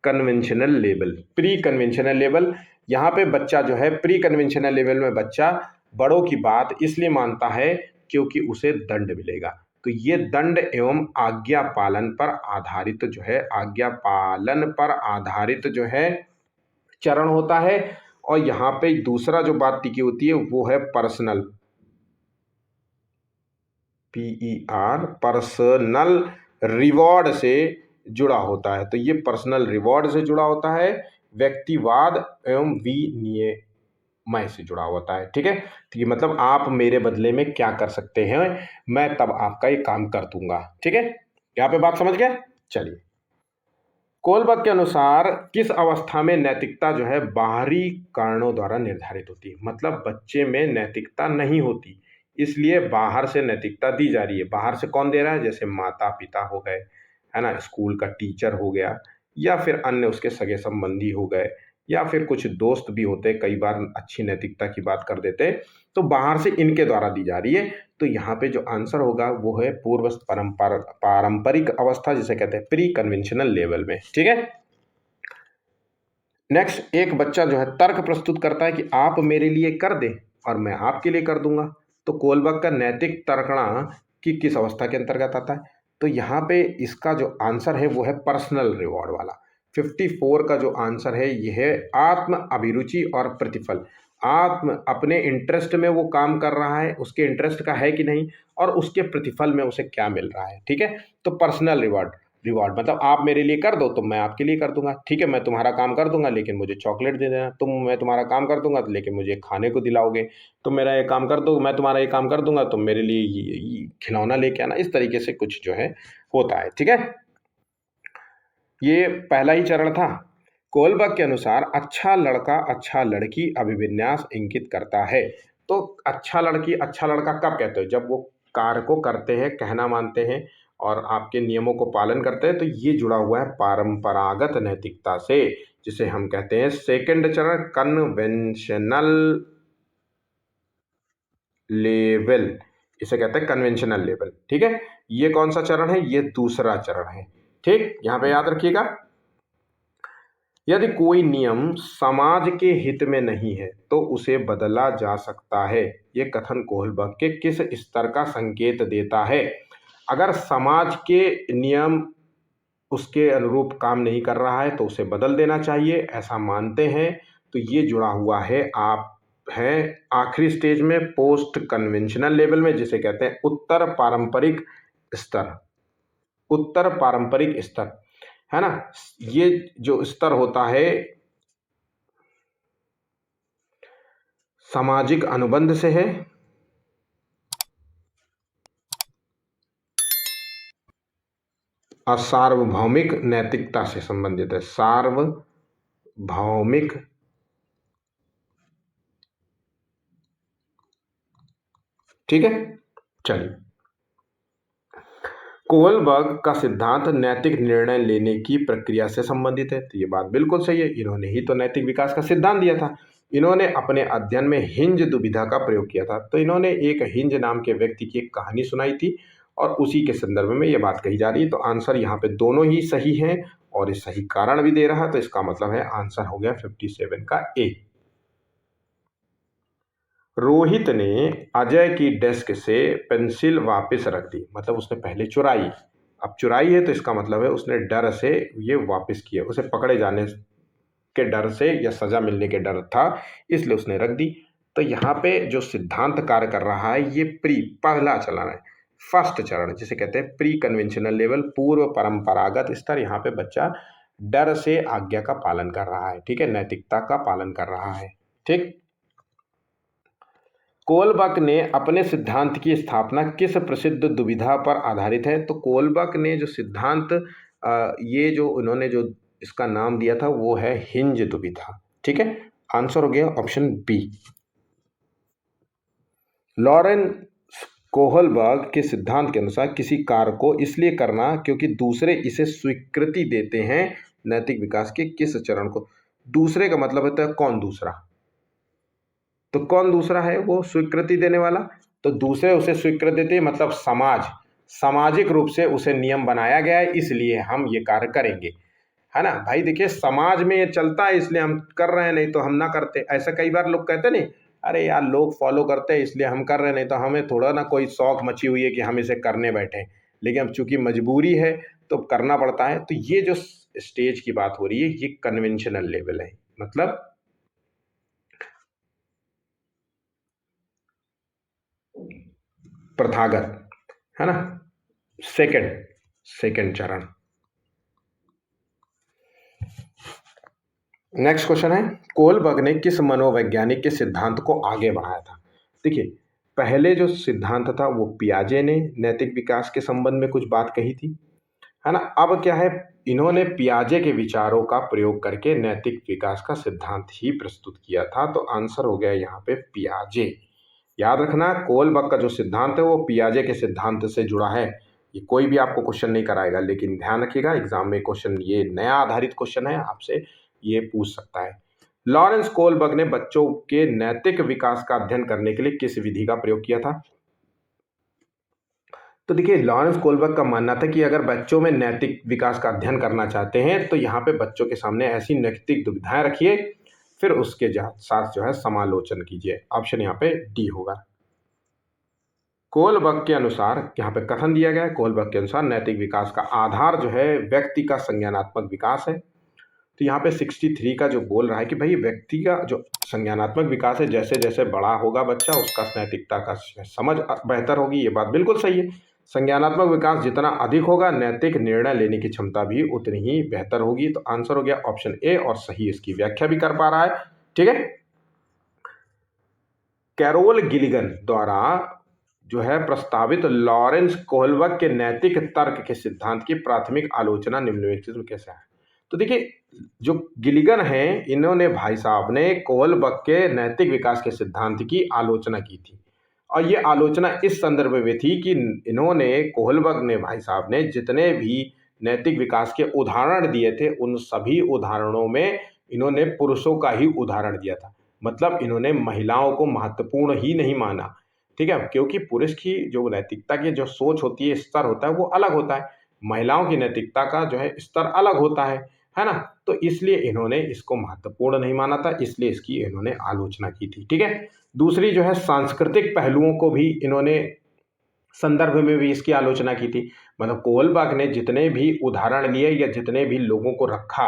conventional level. Pre conventional level, यहाँ पे बच्चा जो है प्री कन्वेंशनल लेवल में बच्चा बड़ों की बात इसलिए मानता है क्योंकि उसे दंड मिलेगा। तो ये दंड एवं आज्ञा पालन पर आधारित जो है, आज्ञा पालन पर आधारित जो है चरण होता है। और यहाँ पे दूसरा जो बात टिकी होती है वो है पर्सनल, PER, पर्सनल रिवॉर्ड से जुड़ा होता है। तो ये पर्सनल रिवॉर्ड से जुड़ा होता है, व्यक्तिवाद एवं विनिमय से जुड़ा होता है। ठीक है, तो ये मतलब आप मेरे बदले में क्या कर सकते हैं, मैं तब आपका ये काम कर दूंगा। ठीक है, यहाँ पे बात समझ गए। चलिए, कोलबर्ग के अनुसार किस अवस्था में नैतिकता जो है बाहरी कारणों द्वारा निर्धारित होती है। मतलब बच्चे में नैतिकता नहीं होती, इसलिए बाहर से नैतिकता दी जा रही है। बाहर से कौन दे रहा है, जैसे माता पिता हो गए, है ना, स्कूल का टीचर हो गया, या फिर अन्य उसके सगे संबंधी हो गए, या फिर कुछ दोस्त भी होते, कई बार अच्छी नैतिकता की बात कर देते। तो बाहर से इनके द्वारा दी जा रही है। तो यहाँ पे जो आंसर होगा वो है पूर्व पारंपरिक अवस्था, जिसे कहते हैं प्री कन्वेंशनल लेवल में। ठीक है, नेक्स्ट, एक बच्चा जो है तर्क प्रस्तुत करता है कि आप मेरे लिए कर दें और मैं आपके लिए कर दूंगा। तो कोलबर्ग का नैतिक तर्कणा की किस अवस्था के अंतर्गत आता है। तो यहाँ पे इसका जो आंसर है वो है पर्सनल रिवॉर्ड वाला। 54 का जो आंसर है यह है आत्म अभिरुचि और प्रतिफल। आत्म अपने इंटरेस्ट में वो काम कर रहा है, उसके इंटरेस्ट का है कि नहीं, और उसके प्रतिफल में उसे क्या मिल रहा है। ठीक है, तो पर्सनल रिवॉर्ड, रिवॉर्ड मतलब आप मेरे लिए कर दो तो मैं आपके लिए कर दूंगा। ठीक है, मैं तुम्हारा काम कर दूंगा लेकिन मुझे चॉकलेट दे देना। मैं तुम्हारा काम कर दूंगा लेकिन मुझे खाने को दिलाओगे। तुम मेरा ये काम कर दो, मैं तुम्हारा ये काम कर दूंगा, तुम मेरे लिए ये खिलौना लेके आना। इस तरीके से कुछ जो है होता है। ठीक है, ये पहला ही चरण था। कोलबर्ग के अनुसार अच्छा लड़का अच्छा लड़की अभिविन्यास इंगित करता है। तो अच्छा लड़की अच्छा लड़का कब कहते हो, जब वो कार्य को करते हैं, कहना मानते हैं और आपके नियमों को पालन करते हैं। तो ये जुड़ा हुआ है परंपरागत नैतिकता से, जिसे हम कहते हैं सेकंड चरण कन्वेंशनल लेवल, इसे कहते हैं कन्वेंशनल लेवल। ठीक है, ये कौन सा चरण है, ये दूसरा चरण है। ठीक, यहां पे याद रखिएगा, यदि कोई नियम समाज के हित में नहीं है तो उसे बदला जा सकता है। ये कथन कोहलबर्ग के किस स्तर का संकेत देता है। अगर समाज के नियम उसके अनुरूप काम नहीं कर रहा है तो उसे बदल देना चाहिए, ऐसा मानते हैं। तो ये जुड़ा हुआ है आप है आखिरी स्टेज में पोस्ट कन्वेंशनल लेवल में, जिसे कहते हैं उत्तर पारंपरिक स्तर। उत्तर पारंपरिक स्तर, है ना, ये जो स्तर होता है सामाजिक अनुबंध से है, और सार्वभौमिक नैतिकता से संबंधित है। सार्वभौमिक, ठीक है। चलिए, कोहलबर्ग का सिद्धांत नैतिक निर्णय लेने की प्रक्रिया से संबंधित है। तो ये बात बिल्कुल सही है, इन्होंने ही तो नैतिक विकास का सिद्धांत दिया था। इन्होंने अपने अध्ययन में हिंज दुविधा का प्रयोग किया था। तो इन्होंने एक हिंज नाम के व्यक्ति की एक कहानी सुनाई थी और उसी के संदर्भ में ये बात कही जा रही है। तो आंसर यहाँ पे दोनों ही सही है और ये सही कारण भी दे रहा है। तो इसका मतलब है आंसर हो गया 57 का ए। रोहित ने अजय की डेस्क से पेंसिल वापस रख दी, मतलब उसने पहले चुराई। अब चुराई है तो इसका मतलब है उसने डर से ये वापस किया, उसे पकड़े जाने के डर से या सजा मिलने के डर था, इसलिए उसने रख दी। तो यहाँ पे जो सिद्धांत कार्य कर रहा है ये पहला चरण है, फर्स्ट चरण जिसे कहते हैं प्री कन्वेंशनल लेवल, पूर्व परंपरागत स्तर। यहाँ पे बच्चा डर से आज्ञा का पालन कर रहा है, ठीक है, नैतिकता का पालन कर रहा है, ठीक। कोलबर्ग ने अपने सिद्धांत की स्थापना किस प्रसिद्ध दुविधा पर आधारित है? तो कोलबर्ग ने जो सिद्धांत ये जो उन्होंने जो इसका नाम दिया था वो है हिंज दुविधा, ठीक है। आंसर हो गया ऑप्शन बी। लॉरेंस कोहलबर्ग के सिद्धांत के अनुसार किसी कार्य को इसलिए करना क्योंकि दूसरे इसे स्वीकृति देते हैं। नैतिक विकास के किस चरण को? दूसरे का मतलब होता है कौन दूसरा, तो कौन दूसरा है वो स्वीकृति देने वाला? तो दूसरे उसे स्वीकृति देते हैं, मतलब समाज, सामाजिक रूप से उसे नियम बनाया गया है इसलिए हम ये कार्य करेंगे, है ना भाई। देखिए समाज में ये चलता है इसलिए हम कर रहे हैं, नहीं तो हम ना करते। ऐसा कई बार लोग कहते नहीं, अरे यार लोग फॉलो करते हैं इसलिए हम कर रहे हैं, नहीं तो हमें थोड़ा ना कोई शौक मची हुई है कि हम इसे करने बैठे, लेकिन अब चूंकि मजबूरी है तो करना पड़ता है। तो ये जो स्टेज की बात हो रही है ये कन्वेंशनल लेवल है, मतलब प्रथागत, है ना, सेकंड सेकंड चरण। नेक्स्ट क्वेश्चन है, कोलबर्ग ने किस मनोवैज्ञानिक के सिद्धांत को आगे बढ़ाया था? देखिए पहले जो सिद्धांत था वो पियाजे ने नैतिक विकास के संबंध में कुछ बात कही थी, है ना। अब क्या है, इन्होंने पियाजे के विचारों का प्रयोग करके नैतिक विकास का सिद्धांत ही प्रस्तुत किया था। तो आंसर हो गया यहाँ पे पियाजे। याद रखना कोलबर्ग का जो सिद्धांत है वो पियाजे के सिद्धांत से जुड़ा है। ये कोई भी आपको क्वेश्चन नहीं कराएगा, लेकिन ध्यान रखिएगा एग्जाम में क्वेश्चन, ये नया आधारित क्वेश्चन है, आपसे ये पूछ सकता है। लॉरेंस कोलबर्ग ने बच्चों के नैतिक विकास का अध्ययन करने के लिए किस विधि का प्रयोग किया था? तो देखिए लॉरेंस कोलबर्ग का मानना था कि अगर बच्चों में नैतिक विकास का अध्ययन करना चाहते हैं तो यहाँ पे बच्चों के सामने ऐसी नैतिक दुविधाएं रखिए, फिर उसके साथ जो है समालोचन कीजिए। ऑप्शन यहाँ पे डी होगा। कोलबर्ग के अनुसार यहाँ पे कथन दिया गया है, कोलबर्ग के अनुसार नैतिक विकास का आधार जो है व्यक्ति का संज्ञानात्मक विकास है। तो यहाँ पे 63 का जो बोल रहा है कि भाई व्यक्ति का जो संज्ञानात्मक विकास है, जैसे जैसे बड़ा होगा बच्चा उसका नैतिकता का समझ बेहतर होगी, ये बात बिल्कुल सही है। संज्ञानात्मक विकास जितना अधिक होगा नैतिक निर्णय लेने की क्षमता भी उतनी ही बेहतर होगी। तो आंसर हो गया ऑप्शन ए, और सही इसकी व्याख्या भी कर पा रहा है, ठीक है। कैरोल गिलिगन द्वारा जो है प्रस्तावित लॉरेंस कोहलबर्ग के नैतिक तर्क के सिद्धांत की प्राथमिक आलोचना निम्नलिखित में कैसे है? तो देखिए जो गिलिगन है इन्होंने, भाई साहब ने कोहलबर्ग के नैतिक विकास के सिद्धांत की आलोचना की थी, और ये आलोचना इस संदर्भ में थी कि इन्होंने, कोहलबर्ग ने, भाई साहब ने जितने भी नैतिक विकास के उदाहरण दिए थे उन सभी उदाहरणों में इन्होंने पुरुषों का ही उदाहरण दिया था, मतलब इन्होंने महिलाओं को महत्वपूर्ण ही नहीं माना, ठीक है, क्योंकि पुरुष की जो नैतिकता की जो सोच होती है, स्तर होता है, वो अलग होता है, महिलाओं की नैतिकता का जो है स्तर अलग होता है ना। तो इसलिए इन्होंने इसको महत्वपूर्ण नहीं माना था, इसलिए इसकी इन्होंने आलोचना की थी, ठीक है। दूसरी जो है सांस्कृतिक पहलुओं को भी इन्होंने संदर्भ में भी इसकी आलोचना की थी, मतलब कोलबर्ग ने जितने भी उदाहरण लिए या जितने भी लोगों को रखा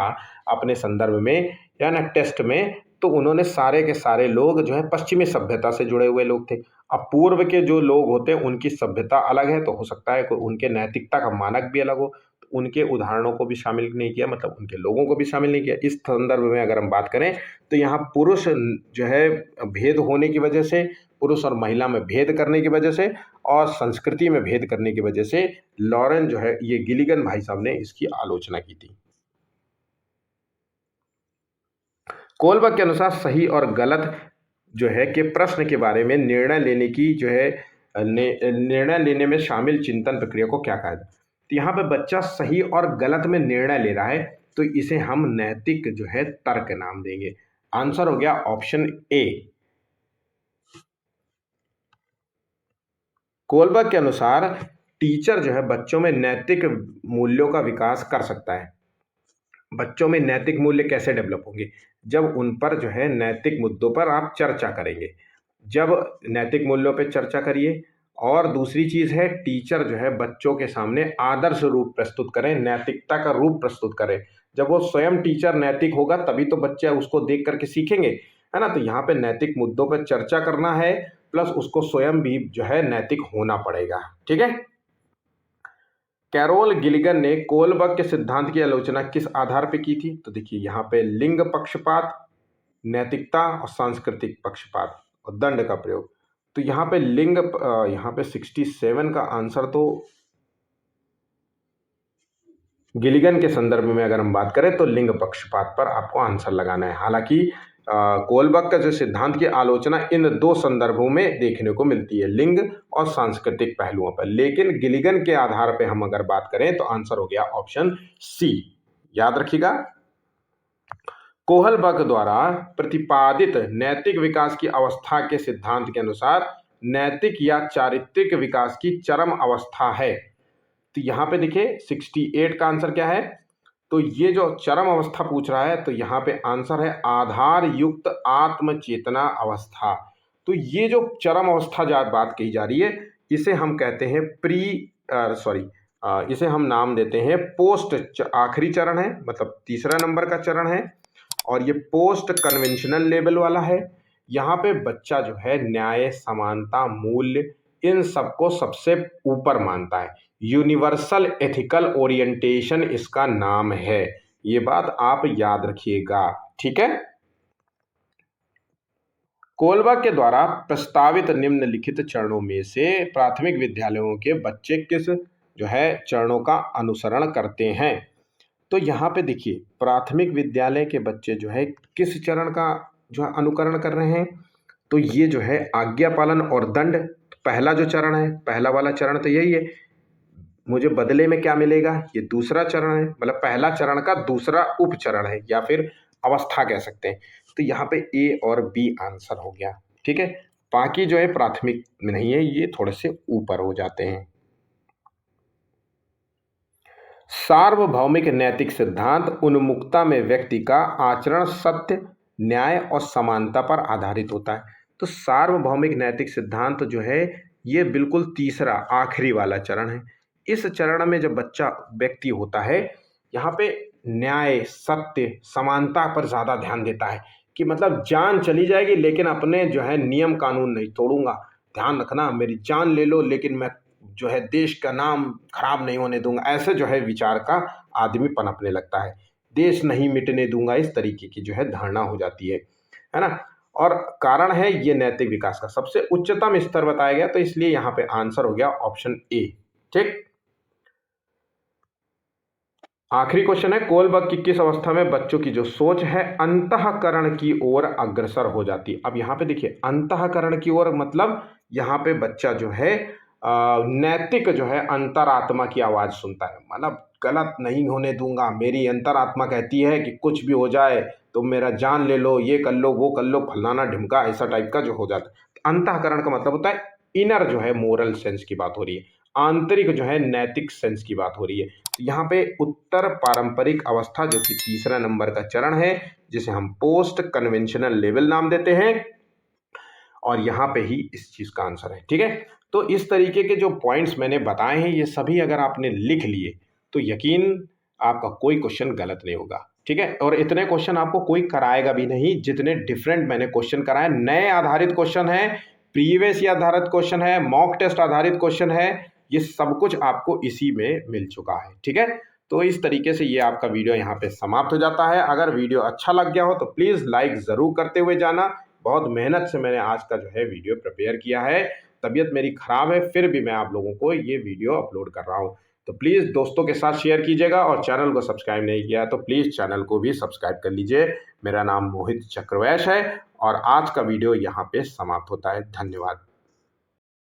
अपने संदर्भ में या ना टेस्ट में, तो उन्होंने सारे के सारे लोग जो है पश्चिमी सभ्यता से जुड़े हुए लोग थे। अब पूर्व के जो लोग होते हैं उनकी सभ्यता अलग है, तो हो सकता है कोई उनके नैतिकता का मानक भी अलग हो, तो उनके उदाहरणों को भी शामिल नहीं किया, मतलब उनके लोगों को भी शामिल नहीं किया। इस संदर्भ में अगर हम बात करें तो यहाँ पुरुष जो है भेद होने की वजह से, पुरुष और महिला में भेद करने की वजह से और संस्कृति में भेद करने की वजह से लॉरेन जो है ये गिलिगन भाई साहब ने इसकी आलोचना की थी। कोलबर्ग के अनुसार सही और गलत जो है कि प्रश्न के बारे में निर्णय लेने की जो है निर्णय लेने में शामिल चिंतन प्रक्रिया को क्या कहा जाए? तो यहाँ पे बच्चा सही और गलत में निर्णय ले रहा है, तो इसे हम नैतिक जो है तर्क नाम देंगे। आंसर हो गया ऑप्शन ए। कोलबर्ग के अनुसार टीचर जो है बच्चों में नैतिक मूल्यों का विकास कर सकता है। बच्चों में नैतिक मूल्य कैसे डेवलप होंगे? जब उन पर जो है नैतिक मुद्दों पर आप चर्चा करेंगे, जब नैतिक मूल्यों पर चर्चा करिए और दूसरी चीज़ है टीचर जो है बच्चों के सामने आदर्श रूप प्रस्तुत करें, नैतिकता का रूप प्रस्तुत करें। जब वो स्वयं टीचर नैतिक होगा तभी तो बच्चे उसको देख करके सीखेंगे, है ना। तो यहाँ पे नैतिक मुद्दों पर चर्चा करना है, प्लस उसको स्वयं भी जो है नैतिक होना पड़ेगा। ठीक है। कैरोल गिलिगन ने कोलबर्ग के सिद्धांत की आलोचना किस आधार पर की थी? तो देखिए यहाँ पे लिंग पक्षपात, नैतिकता और सांस्कृतिक पक्षपात और दंड का प्रयोग। तो यहाँ पे यहाँ पे 67 का आंसर तो गिलिगन के संदर्भ में अगर हम बात करें तो लिंग पक्षपात पर आपको आंसर लगाना है। हालांकि कोलबर्ग का जो सिद्धांत की आलोचना इन दो संदर्भों में देखने को मिलती है, लिंग और सांस्कृतिक पहलुओं पर, लेकिन गिलिगन के आधार पर हम अगर बात करें तो आंसर हो गया ऑप्शन सी। याद रखिएगा, कोहलबर्ग द्वारा प्रतिपादित नैतिक विकास की अवस्था के सिद्धांत के अनुसार नैतिक या चारित्रिक विकास की चरम अवस्था है। तो यहाँ पे देखिए 68 का आंसर क्या है? तो ये जो चरम अवस्था पूछ रहा है तो यहाँ पे आंसर है आधार युक्त आत्म चेतना अवस्था। तो ये जो चरम अवस्था बात कही जा रही है इसे हम कहते हैं इसे हम नाम देते हैं पोस्ट, आखिरी चरण है, मतलब तीसरा नंबर का चरण है, और ये पोस्ट कन्वेंशनल लेवल वाला है। यहाँ पे बच्चा जो है न्याय, समानता, मूल्य, इन सबको सबसे ऊपर मानता है। यूनिवर्सल एथिकल ओरिएंटेशन इसका नाम है। ये बात आप याद रखिएगा, ठीक है। कोलबर्ग के द्वारा प्रस्तावित निम्नलिखित चरणों में से प्राथमिक विद्यालयों के बच्चे किस जो है चरणों का अनुसरण करते हैं? तो यहाँ पे देखिए प्राथमिक विद्यालय के बच्चे जो है किस चरण का जो है अनुकरण कर रहे हैं? तो ये जो है आज्ञा पालन और दंड, पहला जो चरण है, पहला वाला चरण तो यही है, मुझे बदले में क्या मिलेगा, ये दूसरा चरण है, मतलब पहला चरण का दूसरा उपचरण है या फिर अवस्था कह सकते हैं। तो यहाँ पे ए और बी आंसर हो गया, ठीक है। बाकी जो है प्राथमिक में नहीं है, ये थोड़े से ऊपर हो जाते हैं। सार्वभौमिक नैतिक सिद्धांत उन्मुक्ता में व्यक्ति का आचरण सत्य, न्याय और समानता पर आधारित होता है। तो सार्वभौमिक नैतिक सिद्धांत जो है ये बिल्कुल तीसरा आखिरी वाला चरण है। इस चरण में जब बच्चा व्यक्ति होता है यहाँ पे न्याय, सत्य, समानता पर ज़्यादा ध्यान देता है कि मतलब जान चली जाएगी लेकिन अपने जो है नियम कानून नहीं तोड़ूंगा, ध्यान रखना मेरी जान ले लो लेकिन मैं जो है देश का नाम खराब नहीं होने दूंगा, ऐसे जो है विचार का आदमी पनपने लगता है। देश नहीं मिटने दूंगा, इस तरीके की जो है धारणा हो जाती है ना। और कारण है ये नैतिक विकास का सबसे उच्चतम स्तर बताया गया, तो इसलिए यहाँ पे आंसर हो गया ऑप्शन ए, ठीक। आखिरी क्वेश्चन है कोलबर्ग की किस अवस्था में बच्चों की जो सोच है अंतःकरण की ओर अग्रसर हो जाती है? अब यहाँ पे देखिए अंतःकरण की ओर मतलब यहाँ पे बच्चा जो है नैतिक जो है अंतरात्मा की आवाज सुनता है, मतलब गलत नहीं होने दूंगा, मेरी अंतरात्मा कहती है कि कुछ भी हो जाए तुम मेरा जान ले लो, ये कर लो, वो कर लो, फलाना ढिमका, ऐसा टाइप का जो हो जाता है। अंतःकरण का मतलब होता है इनर जो है मोरल सेंस की बात हो रही है, आंतरिक जो है नैतिक सेंस की बात हो रही है। तो यहाँ पे उत्तर पारंपरिक अवस्था जो कि तीसरा नंबर का चरण है जिसे हम पोस्ट कन्वेंशनल लेवल नाम देते हैं, और यहाँ पे ही इस चीज का आंसर है, ठीक है। तो इस तरीके के जो पॉइंट्स मैंने बताए हैं ये सभी अगर आपने लिख लिए तो यकीन आपका कोई क्वेश्चन गलत नहीं होगा, ठीक है। और इतने क्वेश्चन आपको कोई कराएगा भी नहीं जितने डिफरेंट मैंने क्वेश्चन कराए। नए आधारित क्वेश्चन है, प्रीवियस आधारित क्वेश्चन है, मॉक टेस्ट आधारित क्वेश्चन है, ये सब कुछ आपको इसी में मिल चुका है, ठीक है। तो इस तरीके से ये आपका वीडियो यहाँ पे समाप्त हो जाता है। अगर वीडियो अच्छा लग गया हो तो प्लीज़ लाइक ज़रूर करते हुए जाना। बहुत मेहनत से मैंने आज का जो है वीडियो प्रिपेयर किया है, तबीयत मेरी ख़राब है फिर भी मैं आप लोगों को ये वीडियो अपलोड कर रहा हूँ। तो प्लीज़ दोस्तों के साथ शेयर कीजिएगा, और चैनल को सब्सक्राइब नहीं किया तो प्लीज़ चैनल को भी सब्सक्राइब कर लीजिए। मेरा नाम मोहित चक्रवैश है और आज का वीडियो यहाँ पे समाप्त होता है। धन्यवाद।